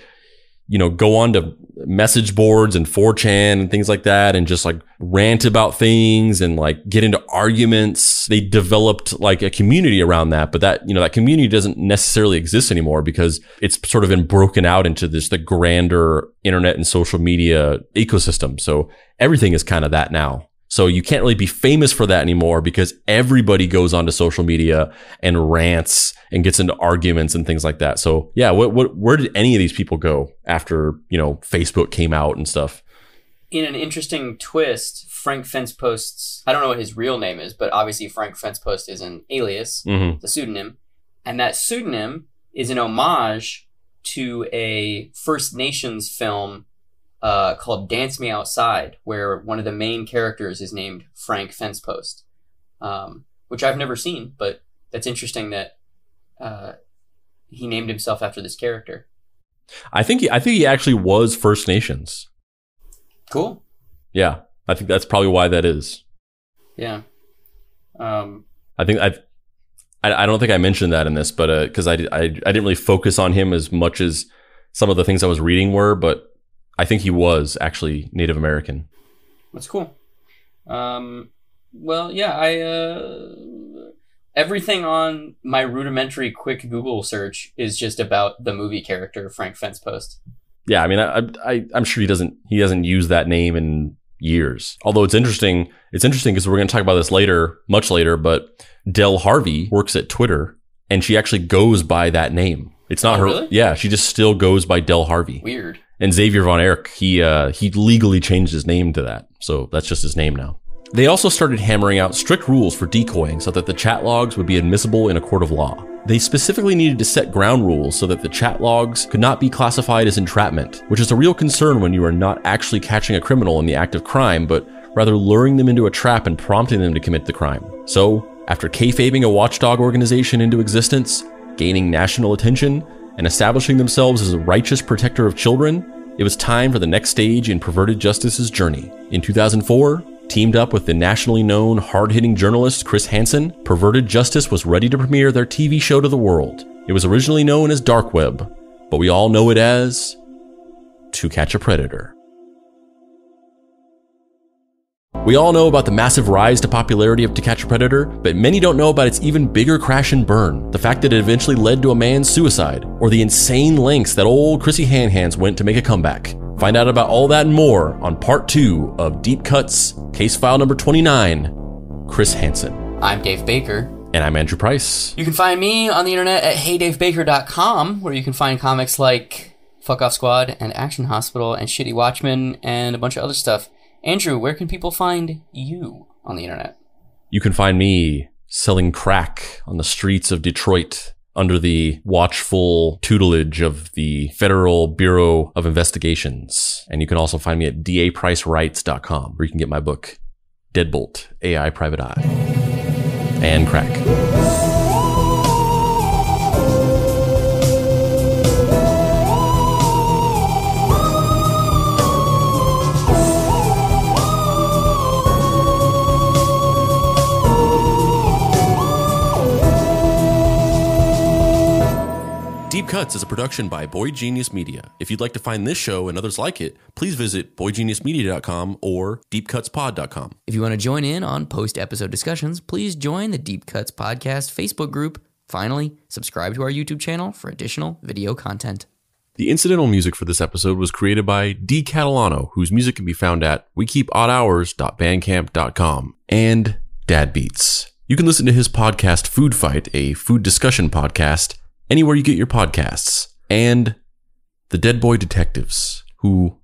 you know, go on to message boards and 4chan and things like that and just like rant about things and like get into arguments. They developed like a community around that, but that, you know, that community doesn't necessarily exist anymore because it's sort of been broken out into the grander internet and social media ecosystem. So everything is kind of that now. So you can't really be famous for that anymore because everybody goes onto social media and rants and gets into arguments and things like that. So yeah, where did any of these people go after, you know, Facebook came out and stuff? In an interesting twist, Frank Fence Post's, I don't know what his real name is, but obviously Frank Fence Post is an alias, it's a pseudonym. And that pseudonym is an homage to a First Nations film called Dance Me Outside, where one of the main characters is named Frank Fence Post, which I've never seen, but that's interesting that he named himself after this character. I think he actually was First Nations. Cool. Yeah, I think that's probably why that is. Yeah. I don't think I mentioned that in this, but because I didn't really focus on him as much as some of the things I was reading were, but I think he was actually Native American. That's cool. Well, yeah, everything on my rudimentary quick Google search is just about the movie character Frank Fence Post. Yeah, I mean, I'm sure he doesn't use that name in years. Although it's interesting because we're going to talk about this later, much later, but Del Harvey works at Twitter and she actually goes by that name. It's not her. Really? Yeah, she just still goes by Del Harvey. Weird. And Xavier Von Erich, he legally changed his name to that. So that's just his name now. They also started hammering out strict rules for decoying so that the chat logs would be admissible in a court of law. They specifically needed to set ground rules so that the chat logs could not be classified as entrapment, which is a real concern when you are not actually catching a criminal in the act of crime, but rather luring them into a trap and prompting them to commit the crime. So, after kayfabing a watchdog organization into existence, gaining national attention, and establishing themselves as a righteous protector of children, it was time for the next stage in perverted justice's journey. In 2004, teamed up with the nationally known hard-hitting journalist Chris Hansen, Perverted Justice was ready to premiere their TV show to the world. It was originally known as Dark Web, but we all know it as To Catch a Predator. We all know about the massive rise to popularity of To Catch a Predator, but many don't know about its even bigger crash and burn, the fact that it eventually led to a man's suicide, or the insane lengths that old Chrissy Hands went to make a comeback. Find out about all that and more on part 2 of Deep Cuts, case file number 29, Chris Hansen. I'm Dave Baker. And I'm Andrew Price. You can find me on the internet at heydavebaker.com, where you can find comics like Fuck Off Squad and Action Hospital and Shitty Watchmen and a bunch of other stuff. Andrew, where can people find you on the internet? You can find me selling crack on the streets of Detroit under the watchful tutelage of the Federal Bureau of Investigations. And you can also find me at dapricerights.com, where you can get my book, Deadbolt, AI Private Eye, and crack. Deep Cuts is a production by Boy Genius Media. If you'd like to find this show and others like it, please visit boygeniusmedia.com or deepcutspod.com. If you want to join in on post-episode discussions, please join the Deep Cuts Podcast Facebook group. Finally, subscribe to our YouTube channel for additional video content. The incidental music for this episode was created by D. Catalano, whose music can be found at wekeepoddhours.bandcamp.com, and Dad Beats. You can listen to his podcast Food Fight, a food discussion podcast, anywhere you get your podcasts, and the Dead Boy Detectives, who?